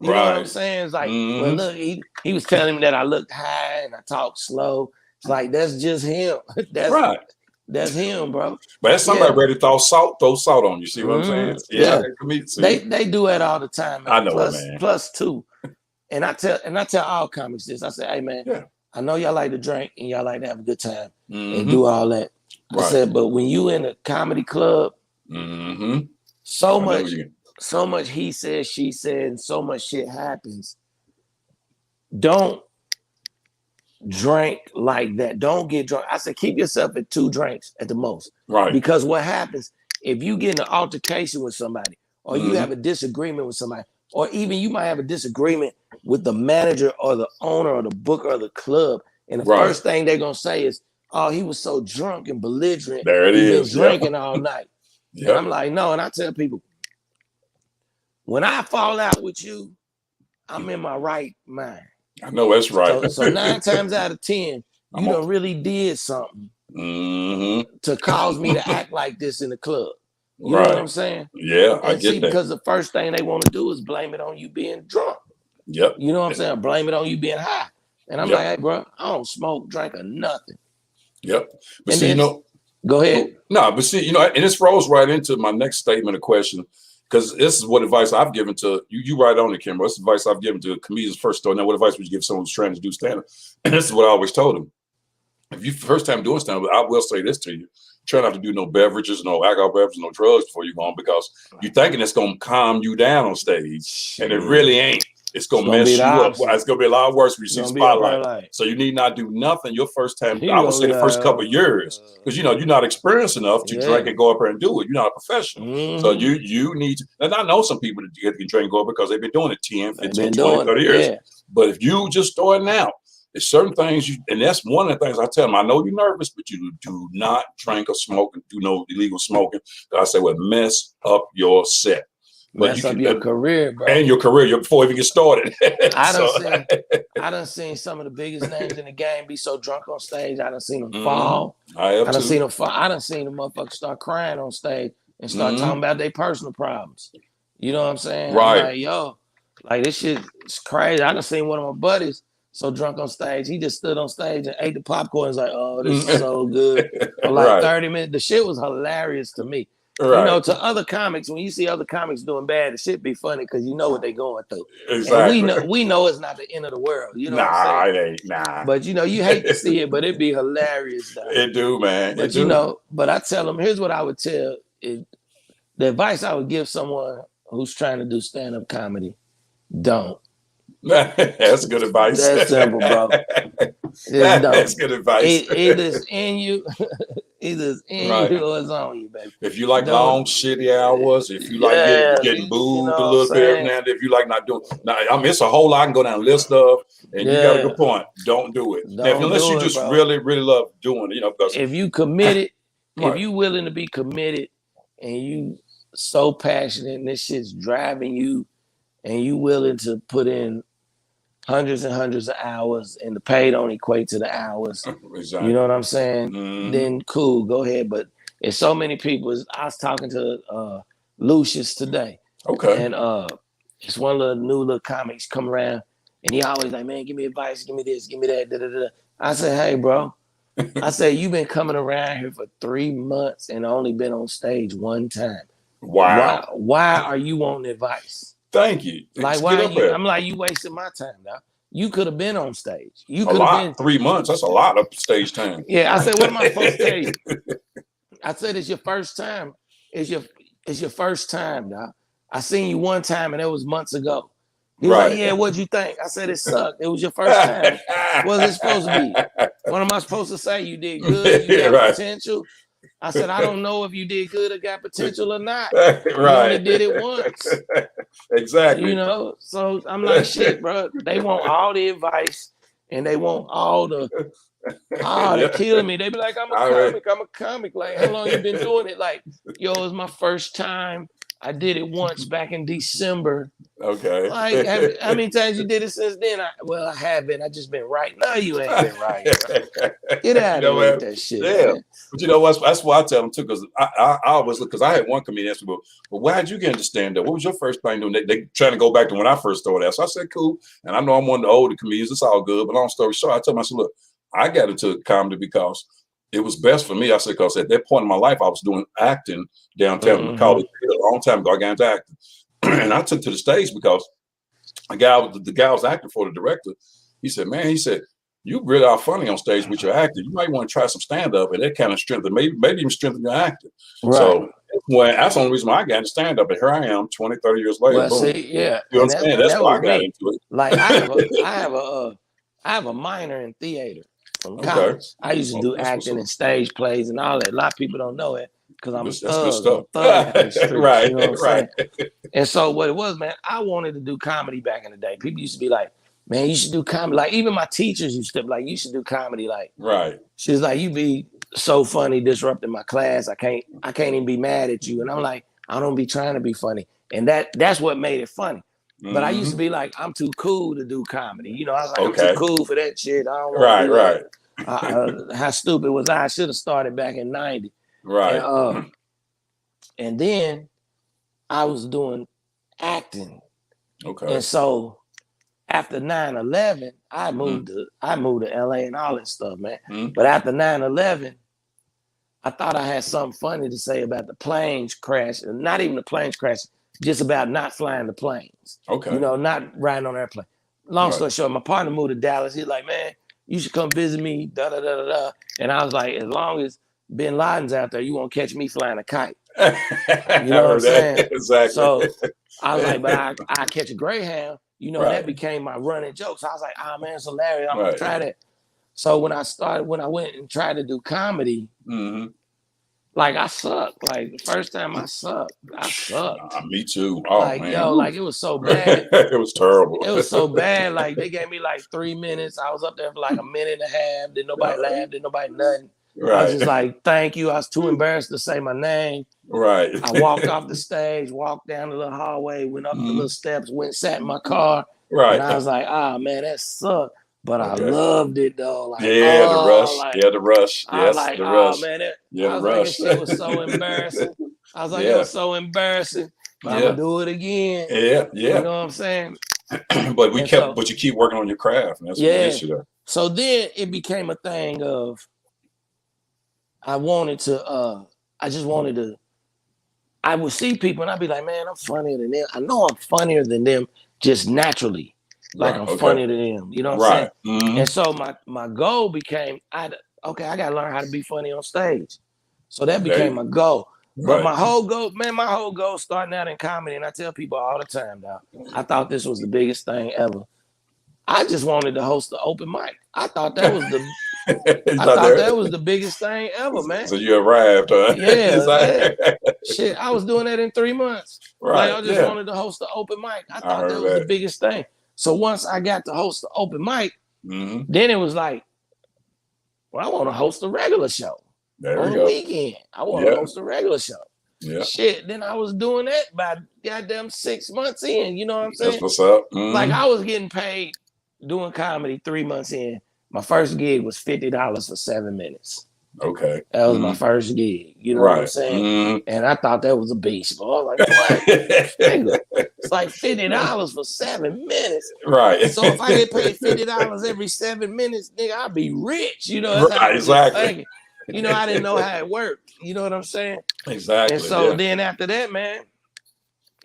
You know what I'm saying? It's like, well, look, he was telling me that I looked high and I talked slow. It's like, that's just him. That's him, bro. But that's somebody ready to throw salt on you. See what I'm saying? Yeah. They do that all the time, man. I know it, man. Plus two. And I tell all comics this. I say, hey, man, I know y'all like to drink and y'all like to have a good time and do all that. I said, but when you in a comedy club, so much he said, she said, and so much shit happens. Don't drink like that. Don't get drunk. I said, keep yourself at 2 drinks at the most. Right. Because what happens, if you get in an altercation with somebody, or you have a disagreement with somebody, or even you might have a disagreement with the manager or the owner or the booker of the club, and the first thing they're going to say is, oh, he was so drunk and belligerent. There it is. Been drinking all night. And I'm like, no. And I tell people, when I fall out with you, I'm in my right mind. I know that's right. So 9 times out of 10, you done really did something to cause me to act like this in the club. You know what I'm saying? Yeah, I get that. Because the first thing they want to do is blame it on you being drunk. Yep. You know what I'm saying? Blame it on you being high. And I'm like, hey, bro, I don't smoke, drink, or nothing. Yep. But see, go ahead. No, but see, and this rolls right into my next statement of question, because this is what advice I've given to you. You right on it, Kimber. This is advice I've given to comedians first start. Now, what advice would you give someone who's trying to do stand-up? And this is what I always told them. If you first time doing stand-up, I will say this to you. Try not to do no beverages, no alcohol beverages, no drugs before you go on, because you're thinking it's going to calm you down on stage. And it really ain't. It's gonna mess you up. It's gonna be a lot worse when you see the spotlight. So you need not do nothing your first time. I would say the first couple of years, because you're not experienced enough to drink and go up there and do it. You're not a professional. So you need to. And I know some people that can drink and go up because they've been doing it 10, 15, 20, 30 years. Yeah. But if you just starting out, there's certain things and that's one of the things I tell them. I know you're nervous, but you do not drink or smoke and do no illegal smoking. I say, well, mess up your set. Mess up your career, bro. And your career before you even get started. I done seen some of the biggest names in the game be so drunk on stage. I done seen them fall. I done seen them fall. I done seen the motherfuckers start crying on stage and start talking about their personal problems. You know what I'm saying? Right. I'm like, yo, like this shit is crazy. I done seen one of my buddies so drunk on stage. He just stood on stage and ate the popcorn. He's like, oh, this is so good. For like 30 minutes. The shit was hilarious to me. Right. You know, to other comics, when you see other comics doing bad, it should be funny because you know what they're going through. Exactly. And we know it's not the end of the world. You know what I'm saying? It ain't. Nah. But you hate to see it, but it'd be hilarious though. It do, man. But but I tell them, here's what I would tell. The advice I would give someone who's trying to do stand-up comedy: don't. That's good advice. That's simple, bro. That's good advice. Either it's in you, you or it's on you, baby. If you like long, shitty hours, if you like getting booed a little bit every now and then, if you like not doing, it's a whole lot I can go down a list of, and you got a good point. Don't do it. Unless you just really, really love doing it, because if you committed, if you willing to be committed, and you so passionate, and this shit's driving you, and you willing to put in hundreds and hundreds of hours, and the pay don't equate to the hours. Exactly. You know what I'm saying? Then cool, go ahead. But It's so many people. I was talking to Lucius today, Okay. and it's one of the new little comics come around, and he always like, man, give me advice, give me this, give me that. Da, da, da. I said, hey, bro. I said, you've been coming around here for 3 months and only been on stage one time. Wow. Why are you wanting advice? Thank you. Like, why are you? I'm like, you wasting my time now. You could have been on stage. You could have been 3 months. That's a lot of stage time. Yeah, I said, what am I supposed to tell you? I said, it's your first time. It's your first time, now. I seen you one time, and it was months ago. He was like, yeah, what'd you think? I said, it sucked. It was your first time. What was it supposed to be? What am I supposed to say? You did good. You got potential. I said, I don't know if you did good or got potential or not. You only did it once. Exactly. You know, so I'm like, shit, bro. They want all the advice, and they want all the they're killing me. They be like, I'm a comic. Like, how long you been doing it? Like, yo, it's my first time. I did it once back in December. Okay. Like, how many times you did it since then? I haven't. I just been writing. No, you ain't been writing. Get out of here with that shit. Yeah. Man. But you know what? That's why I tell them too, because I always look, because I had one comedian ask me, well, why'd you get into stand-up? What was your first thing doing? They trying to go back to when I first started out. So I said, cool. And I know I'm one of the older comedians. It's all good. But long story short, I told myself, look, I got into comedy because it was best for me. I said, because at that point in my life, I was doing acting downtown in college a long time ago. I got into acting. And I took to the stage because the guy I was acting for, the director, he said, man, you really are funny on stage with your acting. You might want to try some stand-up, and that kind of strengthen, maybe even strengthen your acting. Right. So that's the only reason why I got into stand-up. And here I am 20, 30 years later. Well, see, yeah. You understand? That's why I got into it. Like I have a minor in theater from college. I used to do acting and stage plays and all that. A lot of people don't know it because I'm a thug. Right, you know what I'm saying? And so what it was, man, I wanted to do comedy back in the day. People used to be like, man, you should do comedy. Like, even my teachers used to be like, you should do comedy. Like, right. She was like, you be so funny disrupting my class. I can't even be mad at you. And I'm like, I don't be trying to be funny. And that's what made it funny. But I used to be like, I'm too cool to do comedy. You know, I was like, I'm too cool for that shit. I don't want to do that. How stupid was I? I should have started back in 90. Right. And then I was doing acting. Okay. And so after 9/11, I moved to LA and all that stuff, man. But after 9/11, I thought I had something funny to say about the planes crash, and not even the planes crash, just about not flying the planes. Okay. You know, not riding on airplane. Long story short, my partner moved to Dallas. He's like, man, you should come visit me, da da da da da. And I was like, as long as Bin Laden's out there, you won't catch me flying a kite. You know what I'm saying? Exactly. So I was like, but I catch a Greyhound. You know, that became my running joke. So I was like, oh man, it's hilarious. I'm gonna try that. So when I went and tried to do comedy, like I sucked. Like the first time I sucked. Me too. Oh like, man. Yo, like it was so bad. It was terrible. It was so bad. Like they gave me like 3 minutes. I was up there for like a minute and a half. Did nobody laugh? Did nobody nothing? I was just like, thank you. I was too embarrassed to say my name. Right. I walked off the stage, walked down the little hallway, went up the little steps, went sat in my car. Right. And I was like, man, that sucked. But I loved it though. Like, the rush. Like, the rush. I was like, rush. Man, the rush. Like, that shit was so embarrassing. I was like, it was so embarrassing. But I'm gonna do it again. Yeah. You know what I'm saying? But but you keep working on your craft. And that's what the issue there. So then it became a thing of I would see people and I'd be like, man, I'm funnier than them. I know I'm funnier than them just naturally. Like I'm funnier than them. You know what I'm saying? And so my goal became, I gotta learn how to be funny on stage. So that became my goal. But my whole goal starting out in comedy, and I tell people all the time now, I thought this was the biggest thing ever. I just wanted to host the open mic. I thought that was the biggest thing ever, man. So you arrived, huh? Yeah. Shit, I was doing that in 3 months. Right. Like I just wanted to host the open mic. I thought that was the biggest thing. So once I got to host the open mic, then it was like, well, I want to host a regular show on the weekend. I want to host a regular show. Yeah. Shit. Then I was doing that by goddamn 6 months in. You know what I'm saying? That's what's up. Like I was getting paid doing comedy 3 months in. My first gig was $50 for 7 minutes. Okay. That was my first gig. You know what I'm Right. saying? And I thought that was a beast. But I was like, what? Nigga, it's like $50 for 7 minutes. Right. So if I get paid $50 every 7 minutes, nigga, I'd be rich. You know, that's how Right, I was just exactly. thinking. You know, I didn't know how it worked. You know what I'm saying? Exactly. And so then after that, man,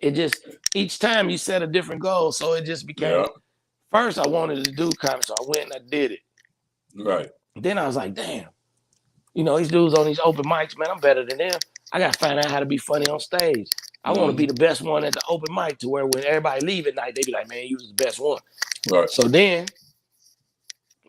it just, each time you set a different goal. So it just became, first I wanted to do comedy. So I went and I did it. Right. Then I was like, damn, you know, these dudes on these open mics, man, I'm better than them. I got to find out how to be funny on stage. I want to be the best one at the open mic to where when everybody leave at night, they be like, man, you was the best one. Right. So then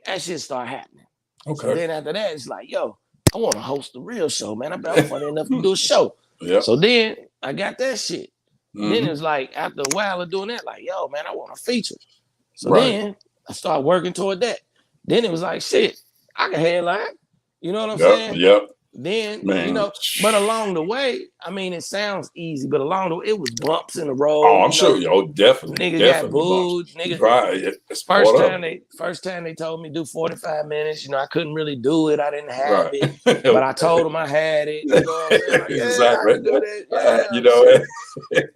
that shit start happening. Okay. So then after that, it's like, yo, I want to host the real show, man. I'm funny enough to do a show. Yeah. So then I got that shit. Then it was like, after a while of doing that, like, yo, man, I want a feature. So then I started working toward that. Then it was like, shit, I can headline. You know what I'm saying? Yep. Then, man. You know, but along the way, I mean, it sounds easy, but along the way, it was bumps in the road. Oh, I'm sure. Oh, definitely. Niggas definitely got booed. Niggas, right. First time they told me do 45 minutes. You know, I couldn't really do it. I didn't have it, but I told them I had it. You know what I'm saying? Like, yeah, exactly. I can do that. Yeah, you know.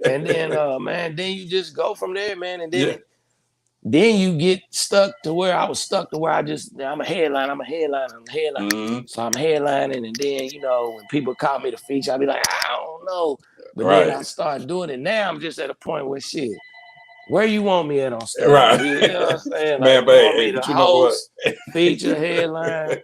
And then, man, then you just go from there, man, and then. Then you get stuck to where I was stuck to where I'm a headline. So I'm headlining, and then, you know, when people call me to feature, I'll be like, I don't know. But then I start doing it. Now I'm just at a point where shit, where you want me at on stage? Right. You know what I'm saying? Man, like, but you want me to you know what? feature, headline.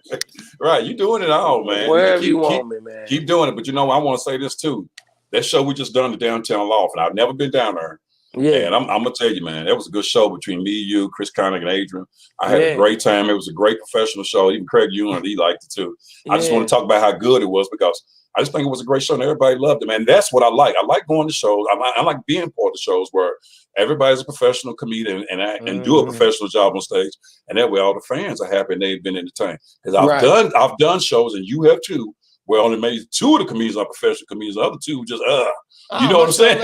Right. You doing it all, man. Wherever you want me, man. Keep doing it. But you know, I want to say this too. That show we just done, the Downtown Loft, and I've never been down there. Yeah, and I'm gonna tell you, man, that was a good show between me, you, Chris Connick, and Adrian. I had a great time. It was a great professional show. Even Craig Ewan, he liked it too. I just want to talk about how good it was because I just think it was a great show and everybody loved it, man. That's what I like. I like going to shows. I like being part of the shows where everybody's a professional comedian and do a professional job on stage, and that way all the fans are happy and they've been entertained. Because I've done shows, and you have too, where only maybe 2 of the comedians are professional comedians, the other 2 just you know what I'm saying?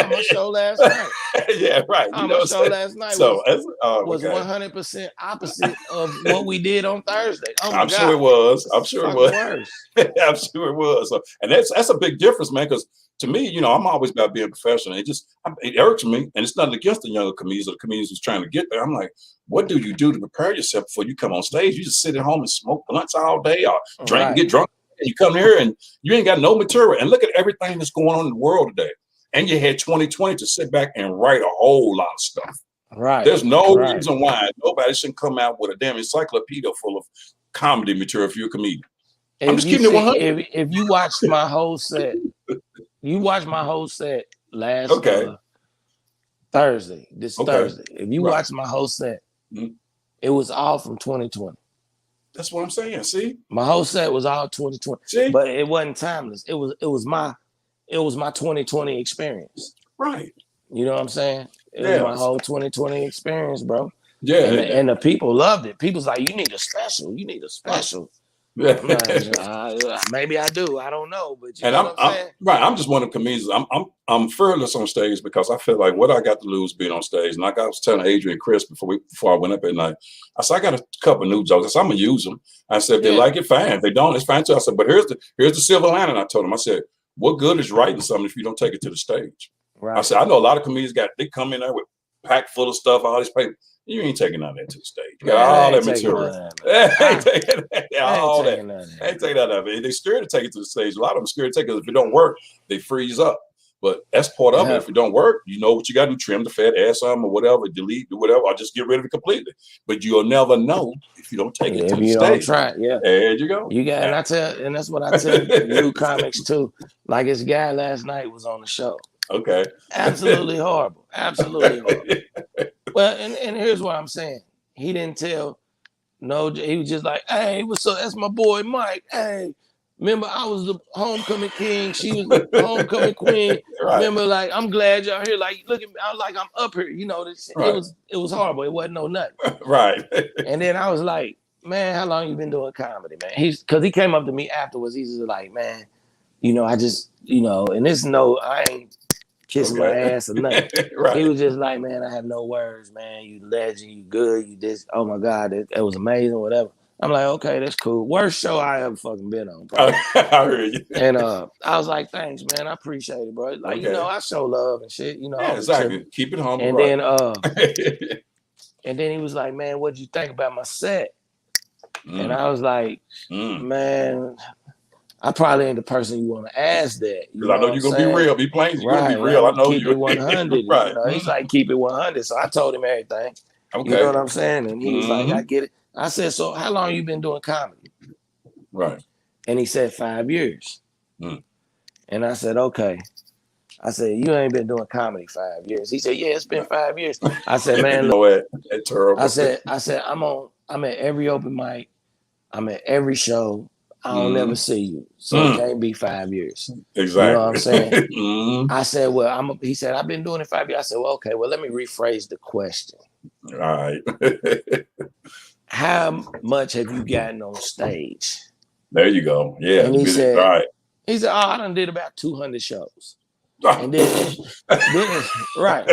My show last night. Yeah, right. My show last night was 100% opposite of what we did on Thursday. Oh my God. Sure it was. I'm sure it was. Worse. I'm sure it was. So, and that's a big difference, man. Because to me, you know, I'm always about being professional. It irks me, and it's nothing against the younger comedians or the comedians who's trying to get there. I'm like, what do you do to prepare yourself before you come on stage? You just sit at home and smoke blunts all day, or drink and get drunk. And you come here and you ain't got no material. And look at everything that's going on in the world today. And you had 2020 to sit back and write a whole lot of stuff. Right. There's no reason why nobody shouldn't come out with a damn encyclopedia full of comedy material if you're a comedian. I'm just keeping it 100. If you watched my whole set, last Thursday. Thursday. If you watched my whole set, it was all from 2020. That's what I'm saying. See, my whole set was all 2020, but it wasn't timeless. It was my 2020 experience. Right. You know what I'm saying? It was my whole 2020 experience, bro. Yeah. And the people loved it. People's like, you need a special. Yeah. Maybe I do. I don't know, but you know what I'm saying? I'm just one of the comedians. I'm fearless on stage because I feel like what I got to lose being on stage. And like I was telling Adrian and Chris before I went up at night, I said I got a couple of new jokes. I said I'm gonna use them. I said if they like it, fine. If they don't, it's fine too. I said, but here's the silver lining. I told them. I said, what good is writing something if you don't take it to the stage? Right. I said I know a lot of comedians they come in there with packed full of stuff, all this paper. You ain't taking none of that to the stage. You got all that material. Ain't taking none of it. They're scared to take it to the stage. A lot of them scared to take it. If it don't work, they freeze up. But that's part of it. If it don't work, you know what you got to do: trim the fat, add some or whatever, delete, do whatever, or just get rid of it completely. But you'll never know if you don't take it to the stage. Don't try it, there you go. You got, and that's what I tell new comics too. Like this guy last night was on the show. Okay. Absolutely horrible. Absolutely horrible. Well, and here's what I'm saying. He didn't tell. No, he was just like, hey, that's my boy Mike. Hey, remember I was the homecoming king. She was the homecoming queen. Right. Remember, like, I'm glad y'all here. Like, look at me. I was like, I'm up here. You know, it was horrible. It wasn't no nothing. Right. And then I was like, man, how long you been doing comedy, man? Because he came up to me afterwards. He's just like, man, you know, I just, you know, and I ain't kissing my ass or nothing. Right. He was just like, man, I have no words, man. You legend, you good, you this. Oh my God, it was amazing, whatever. I'm like, okay, that's cool. Worst show I ever fucking been on, bro. I heard you. And I was like, thanks, man. I appreciate it, bro. Like, you know, I show love and shit. You know, Yeah, exactly. Keep it humble, and right? and then he was like, man, what'd you think about my set? And I was like, man, I probably ain't the person you want to ask that. Because I know you're gonna be real, be plain. You're gonna be real. I know keep you. it 100. Right. You know, he's like, keep it 100. So I told him everything. Okay. You know what I'm saying? And he was like, I get it. I said, so how long you been doing comedy? Right. And he said 5 years. And I said, okay. I said, you ain't been doing comedy 5 years. He said, yeah, it's been 5 years. I said, man, look, that's terrible. I said, I'm at every open mic. I'm at every show. I don't never see you. So it can't be 5 years. Exactly. You know what I'm saying? I said, well, he said, I've been doing it 5 years. I said, well, okay, well, let me rephrase the question. All right. How much have you gotten on stage? There you go. Yeah. And he said, all right. Oh, I done did about 200 shows. And then right.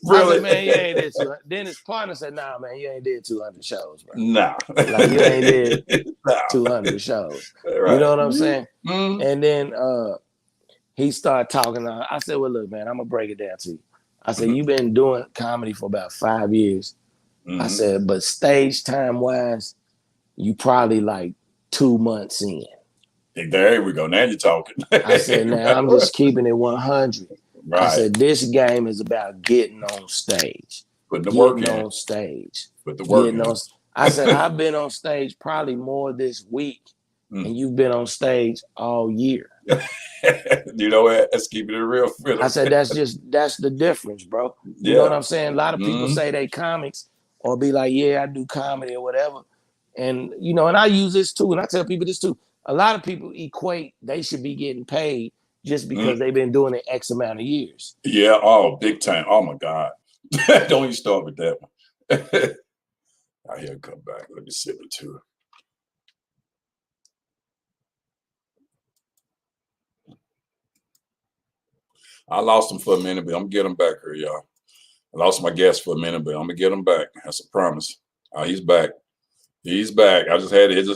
Really? I said, man, you ain't did 200. Then his partner said, nah, man, you ain't did 200 shows, bro. Nah. Like, you ain't did 200 shows. Right. You know what I'm saying? And then he started talking. I said, well, look, man, I'm going to break it down to you. I said, you've been doing comedy for about 5 years. I said, but stage time-wise, you probably like 2 months in. There we go. Now you're talking. I said, now I'm just keeping it 100. Right. I said, this game is about getting on stage. Put the work in. Getting on stage. Put the work in. I said, I've been on stage probably more this week, and you've been on stage all year. You know what? Let's keep it real. I said, that's the difference, bro. You know what I'm saying? A lot of people say they comics or be like, yeah, I do comedy or whatever. And, you know, and I use this too, and I tell people this too. A lot of people equate they should be getting paid just because they've been doing it X amount of years. Yeah, oh, big time. Oh my God. Don't even start with that one. I hear come back. Let me sip it to her. I lost him for a minute, but I'm gonna get him back here, y'all. I lost my guest for a minute, but I'm gonna get him back. That's a promise. He's back. He's back. I just had it.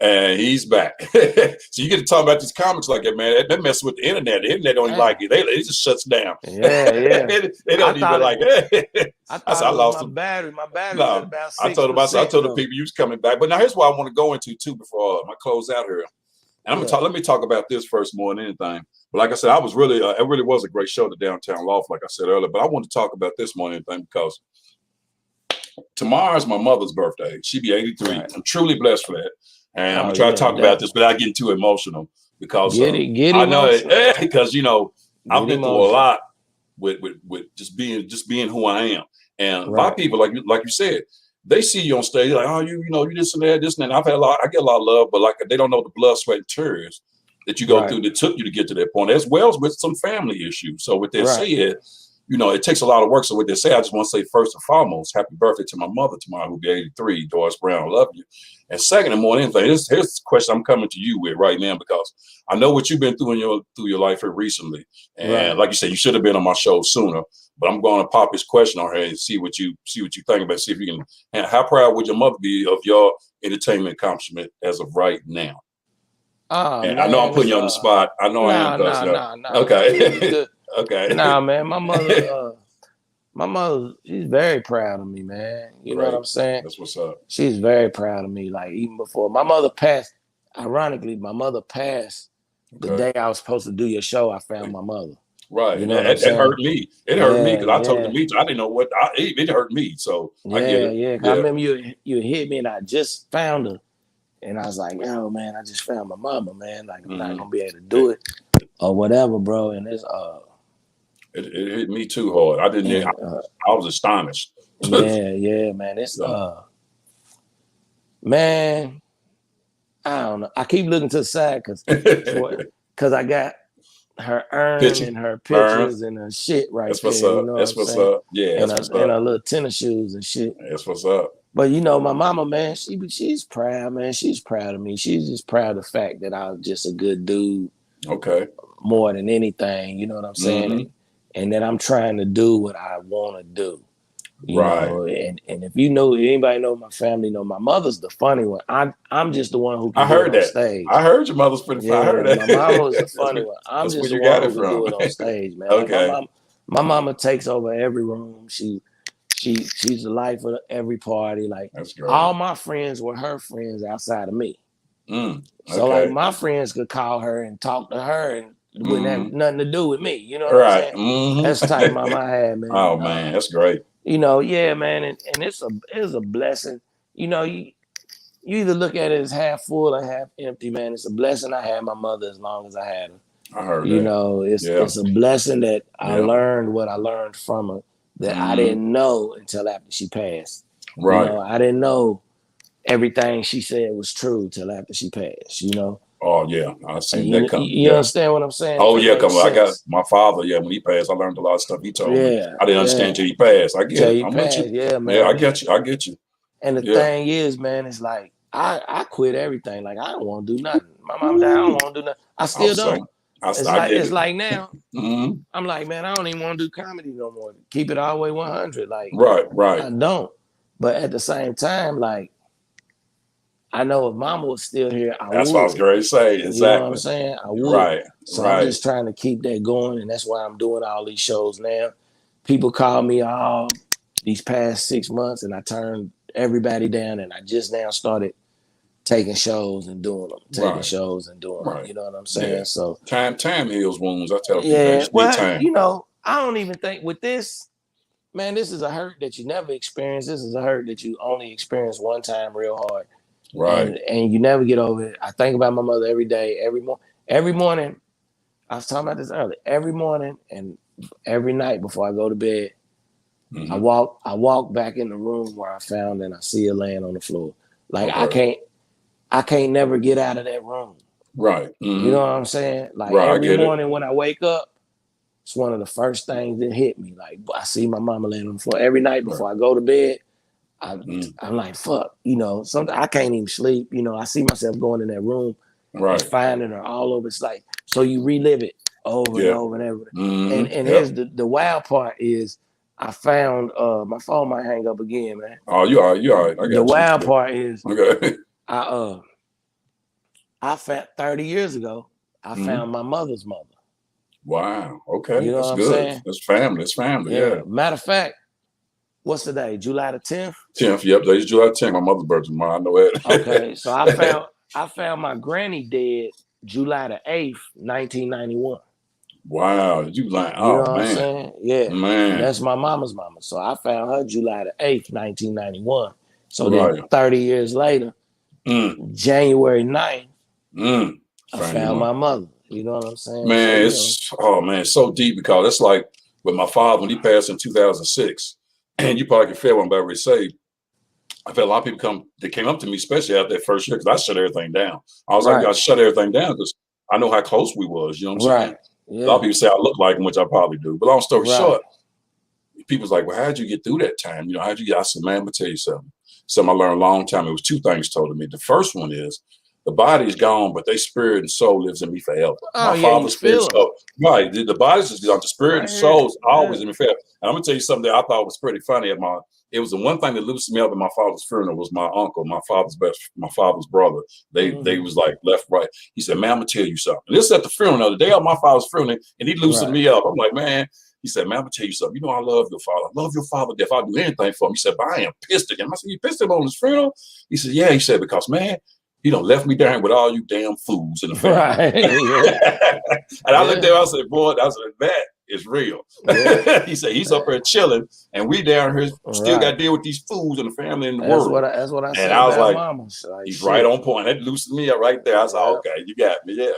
And he's back. So you get to talk about these comics like that, man. That messes with the internet. The internet don't even like it. It just shuts down. Yeah. they don't even like it. I lost him. My battery was at about 6%. I told the people you was coming back. But now here's what I want to go into too before I close out here. And let me talk about this first more than anything. But like I said, it really was a great show, the Downtown Loft, like I said earlier. But I want to talk about this more than anything because tomorrow's my mother's birthday. She'll be 83. Right. I'm truly blessed for that. And I'm gonna try to talk about this without getting too emotional because I know it, because you know I've been through a lot with just being who I am. And a lot of people, like you said, they see you on stage like, oh, you know, you this and that, this and that. I get a lot of love, but like they don't know the blood, sweat, and tears that you go through that took you to get to that point, as well as with some family issues. So with that said, you know, it takes a lot of work. So with that said, I just want to say first and foremost, happy birthday to my mother tomorrow, who'll be 83, Doris Brown. I love you. And second and more than anything, here's the question I'm coming to you with right now, because I know what you've been through through your life here recently. And like you said, you should have been on my show sooner. But I'm going to pop this question on her and see what you think about. See if you can. And how proud would your mother be of your entertainment accomplishment as of right now? And man, I know I'm putting you on the spot. I know I am. No. Okay. Okay. Nah, man, my mother, she's very proud of me, man. You know what I'm saying? That's what's up. She's very proud of me. Like even before my mother passed, ironically, my mother passed the day I was supposed to do your show. I found my mother. Right. You know that hurt me. It hurt me because I told the meet. I didn't know what it hurt me. So I get it. Yeah. I remember you hit me and I just found her. And I was like, yo, man, I just found my mama, man. Like, I'm not gonna be able to do it or whatever, bro. And it's it hit me too hard. I didn't. I was astonished. yeah, man. It's man. I don't know. I keep looking to the side because I got her urn and her pictures and her shit right That's there. What's up. You know that's what's up. Yeah, and her little tennis shoes and shit. That's what's up. But you know, my mama, man, she's proud, man. She's proud of me. She's just proud of the fact that I'm just a good dude. Okay. More than anything, you know what I'm saying? And that I'm trying to do what I want to do. You know, and if you know anybody know my family, know my mother's the funny one. I'm just the one who I can do it heard on that. stage. I heard your mother's pretty fun. I heard Yeah, that. my mama was the funny one. I'm That's where just the you one got who it can do from. it on stage, man. Like Okay. my mama takes over every room. She's the life of every party. Like That's great. all my friends were her friends outside of me. Okay. So like my friends could call her and talk to her and wouldn't have nothing to do with me. You know what I'm saying? That's the type of mama I had, man. Oh man, that's great. You know, yeah, man, and it's a blessing. You know, you either look at it as half full or half empty, man. It's a blessing I had my mother as long as I had her. I heard You that. know, it's a blessing that I learned what I learned from her that I didn't know until after she passed. Right. You know, I didn't know everything she said was true till after she passed, you know. Oh yeah, I seen you, that come. You understand what I'm saying? Oh yeah, come on. I got my father. Yeah, when he passed, I learned a lot of stuff he told me. I didn't understand till he passed. I get it. I'm with you. Yeah, man. Yeah, I get you. I get you. And the thing is, man, it's like I quit everything. Like I don't want to do nothing. My mom died. I don't want to do nothing. I still don't. It's like now. I'm like, man, I don't even want to do comedy no more. Keep it all the way 100. Like, right. I don't. But at the same time, like, I know if mama was still here, I would. That's what I was going to say. Exactly. You know what I'm saying? I would. Right. So I'm just trying to keep that going, and that's why I'm doing all these shows now. People call me all these past 6 months, and I turned everybody down, and I just now started taking shows and doing them. Shows and doing them. You know what I'm saying? So time heals wounds. I tell people. Yeah. Well, you know, I don't even think with this, man, this is a hurt that you never experienced. This is a hurt that you only experience one time real hard. Right. And you never get over it. I think about my mother every day, every morning. I was talking about this earlier. Every morning and every night before I go to bed, I walk back in the room where I found and I see her laying on the floor. Like I can't never get out of that room. Right. You know what I'm saying? Like every morning when I wake up, it's one of the first things that hit me. Like I see my mama laying on the floor. Every night before I go to bed, I'm like, fuck, you know, sometimes I can't even sleep. You know, I see myself going in that room and finding her all over. It's like, so you relive it over and over and over. And here's the wild part is I found my phone might hang up again, man. Oh, you all right. I got the wild part is okay. I found 30 years ago, I found my mother's mother. Wow. Okay. You know That's what I'm good. saying? That's family. It's family. Yeah. Matter of fact, what's the day? July the 10th? 10th. Yep. Today's July 10th. My mother's birthday tomorrow. I know it. Okay. So I found my granny dead July the 8th, 1991. Wow. You lying. You know what man. I'm saying? Yeah. Man. That's my mama's mama. So I found her July the 8th, 1991. So then 30 years later, January 9th, I found my mother. You know what I'm saying? Man, so, it's so deep because it's like with my father when he passed in 2006, and you probably can feel what I'm about to say. I felt a lot of people came up to me, especially after that first year, because I shut everything down. I was like, I shut everything down because I know how close we was. You know what I'm saying? Yeah. A lot of people say I look like him, which I probably do. But long story short, people's like, well, how'd you get through that time? You know, how'd you get? I said, man, I'm gonna tell you something. Something I learned a long time. It was two things told me. The first one is the body's gone, but their spirit and soul lives in me forever. My father's spirit, soul. Right. The body's just gone. The spirit and soul is always in me forever. And I'm gonna tell you something that I thought was pretty funny. It was the one thing that loosened me up at my father's funeral was my uncle, my father's brother. They was like left, right. He said, man, I'm gonna tell you something. And this is at the funeral, the day of my father's funeral, and he loosened me up. I'm like, man. He said, man, I'm gonna tell you something. You know, I love your father. I love your father. If I do anything for him, he said, but I am pissed at him. I said, you pissed at him on his funeral? He said, yeah. He said, because man, he done left me down with all you damn fools in the family. And I looked there, I said, boy, that is real. He said, he's up here chilling, and we down here still got to deal with these fools in the family in the world. That's what I said. And I was like, mama. he's right on point. That loosened me up right there. I was like, okay, you got me, yeah.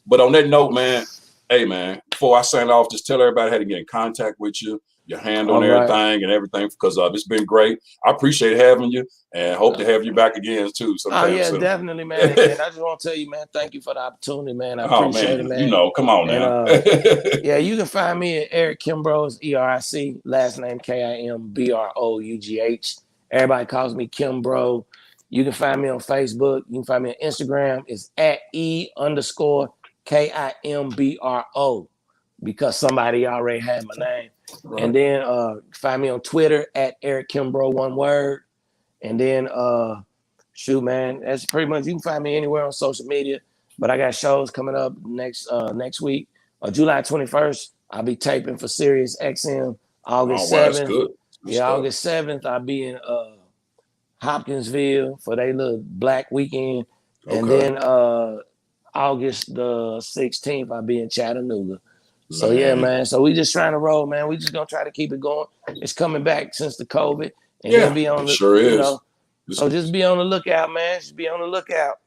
But on that note, man, hey, man, before I sign off, just tell everybody how to get in contact with you, your hand on everything and everything, because it's been great. I appreciate having you and hope to have you back again, too, sometime soon. Definitely, man. And I just want to tell you, man, thank you for the opportunity, man. I appreciate it, man. You know, come on now. You can find me at Eric Kimbrough, ERIC, last name KIMBROUGH. Everybody calls me Kimbrough. You can find me on Facebook. You can find me on Instagram. It's at @E_KIMBRO. because somebody already had my name. Right. And then find me on Twitter at Eric Kimbrough, one word. And then shoot, man, that's pretty much, you can find me anywhere on social media. But I got shows coming up next week. July 21st, I'll be taping for Sirius XM. August 7th. That's good. August 7th, I'll be in Hopkinsville for their little Black weekend. Okay. And then August the 16th, I'll be in Chattanooga. So yeah, man. So we just trying to roll, man. We just gonna try to keep it going. It's coming back since the COVID, and then be on the so just be on the lookout, man. Just be on the lookout,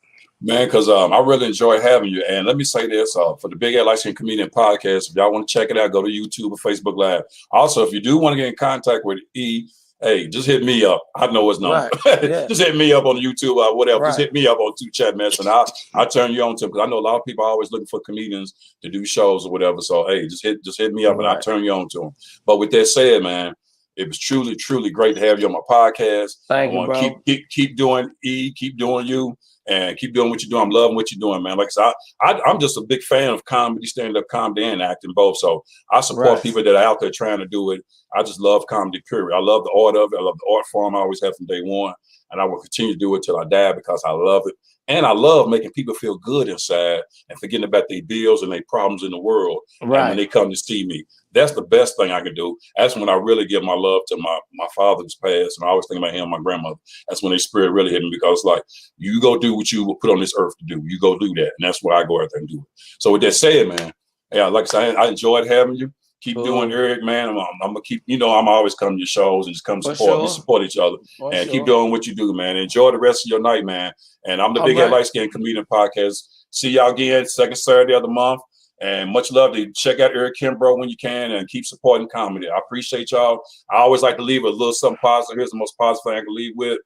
man. Because I really enjoy having you. And let me say this: for the Big Ed Light Skin Comedian Podcast, if y'all want to check it out, go to YouTube or Facebook Live. Also, if you do want to get in contact with E, hey, just hit me up. I know his number. Right. Yeah. Just hit me up on YouTube or whatever. Right. Just hit me up on Chat Mess, and I'll turn you on to him, because I know a lot of people are always looking for comedians to do shows or whatever. So hey, just hit me up, and I'll turn you on to him. But with that said, man, it was truly, truly great to have you on my podcast. Thank you, bro. Keep doing keep doing you, and keep doing what you're doing. I'm loving what you're doing, man. Like I said, I'm just a big fan of comedy, stand-up comedy, and acting both. So I support people that are out there trying to do it. I just love comedy, period. I love the art of it. I love the art form. I always have from day one. And I will continue to do it till I die, because I love it. And I love making people feel good inside and forgetting about their bills and their problems in the world. Right. And when they come to see me, that's the best thing I can do. That's when I really give my love to my father who's passed. And I always think about him and my grandmother. That's when their spirit really hit me, because like, you go do what you were put on this earth to do. You go do that. And that's where I go out there and do it. So with that said, man, yeah, like I said, I enjoyed having you. Keep doing Eric, man. I'm gonna keep, I'm always coming to your shows and just come support. We support each other. And keep doing what you do, man. Enjoy the rest of your night, man. And I'm the Big Head Light Skin Comedian Podcast. See y'all again, second Saturday of the month. And much love to check out Eric Kimbrough when you can, and keep supporting comedy. I appreciate y'all. I always like to leave a little something positive. Here's the most positive thing I can leave with.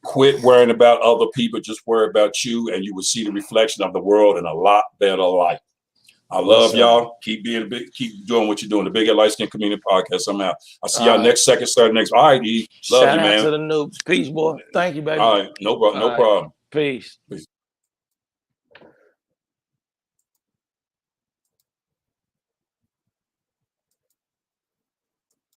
Quit worrying about other people. Just worry about you, and you will see the reflection of the world in a lot better light. I love y'all. Keep doing what you're doing. The Big Ed Light Skin Comedian Podcast. I'm out. I'll see y'all next second Saturday next. All right, E. Love you, man. Shout out to the noobs. Peace, boy. Thank you, baby. All right. No problem. Peace.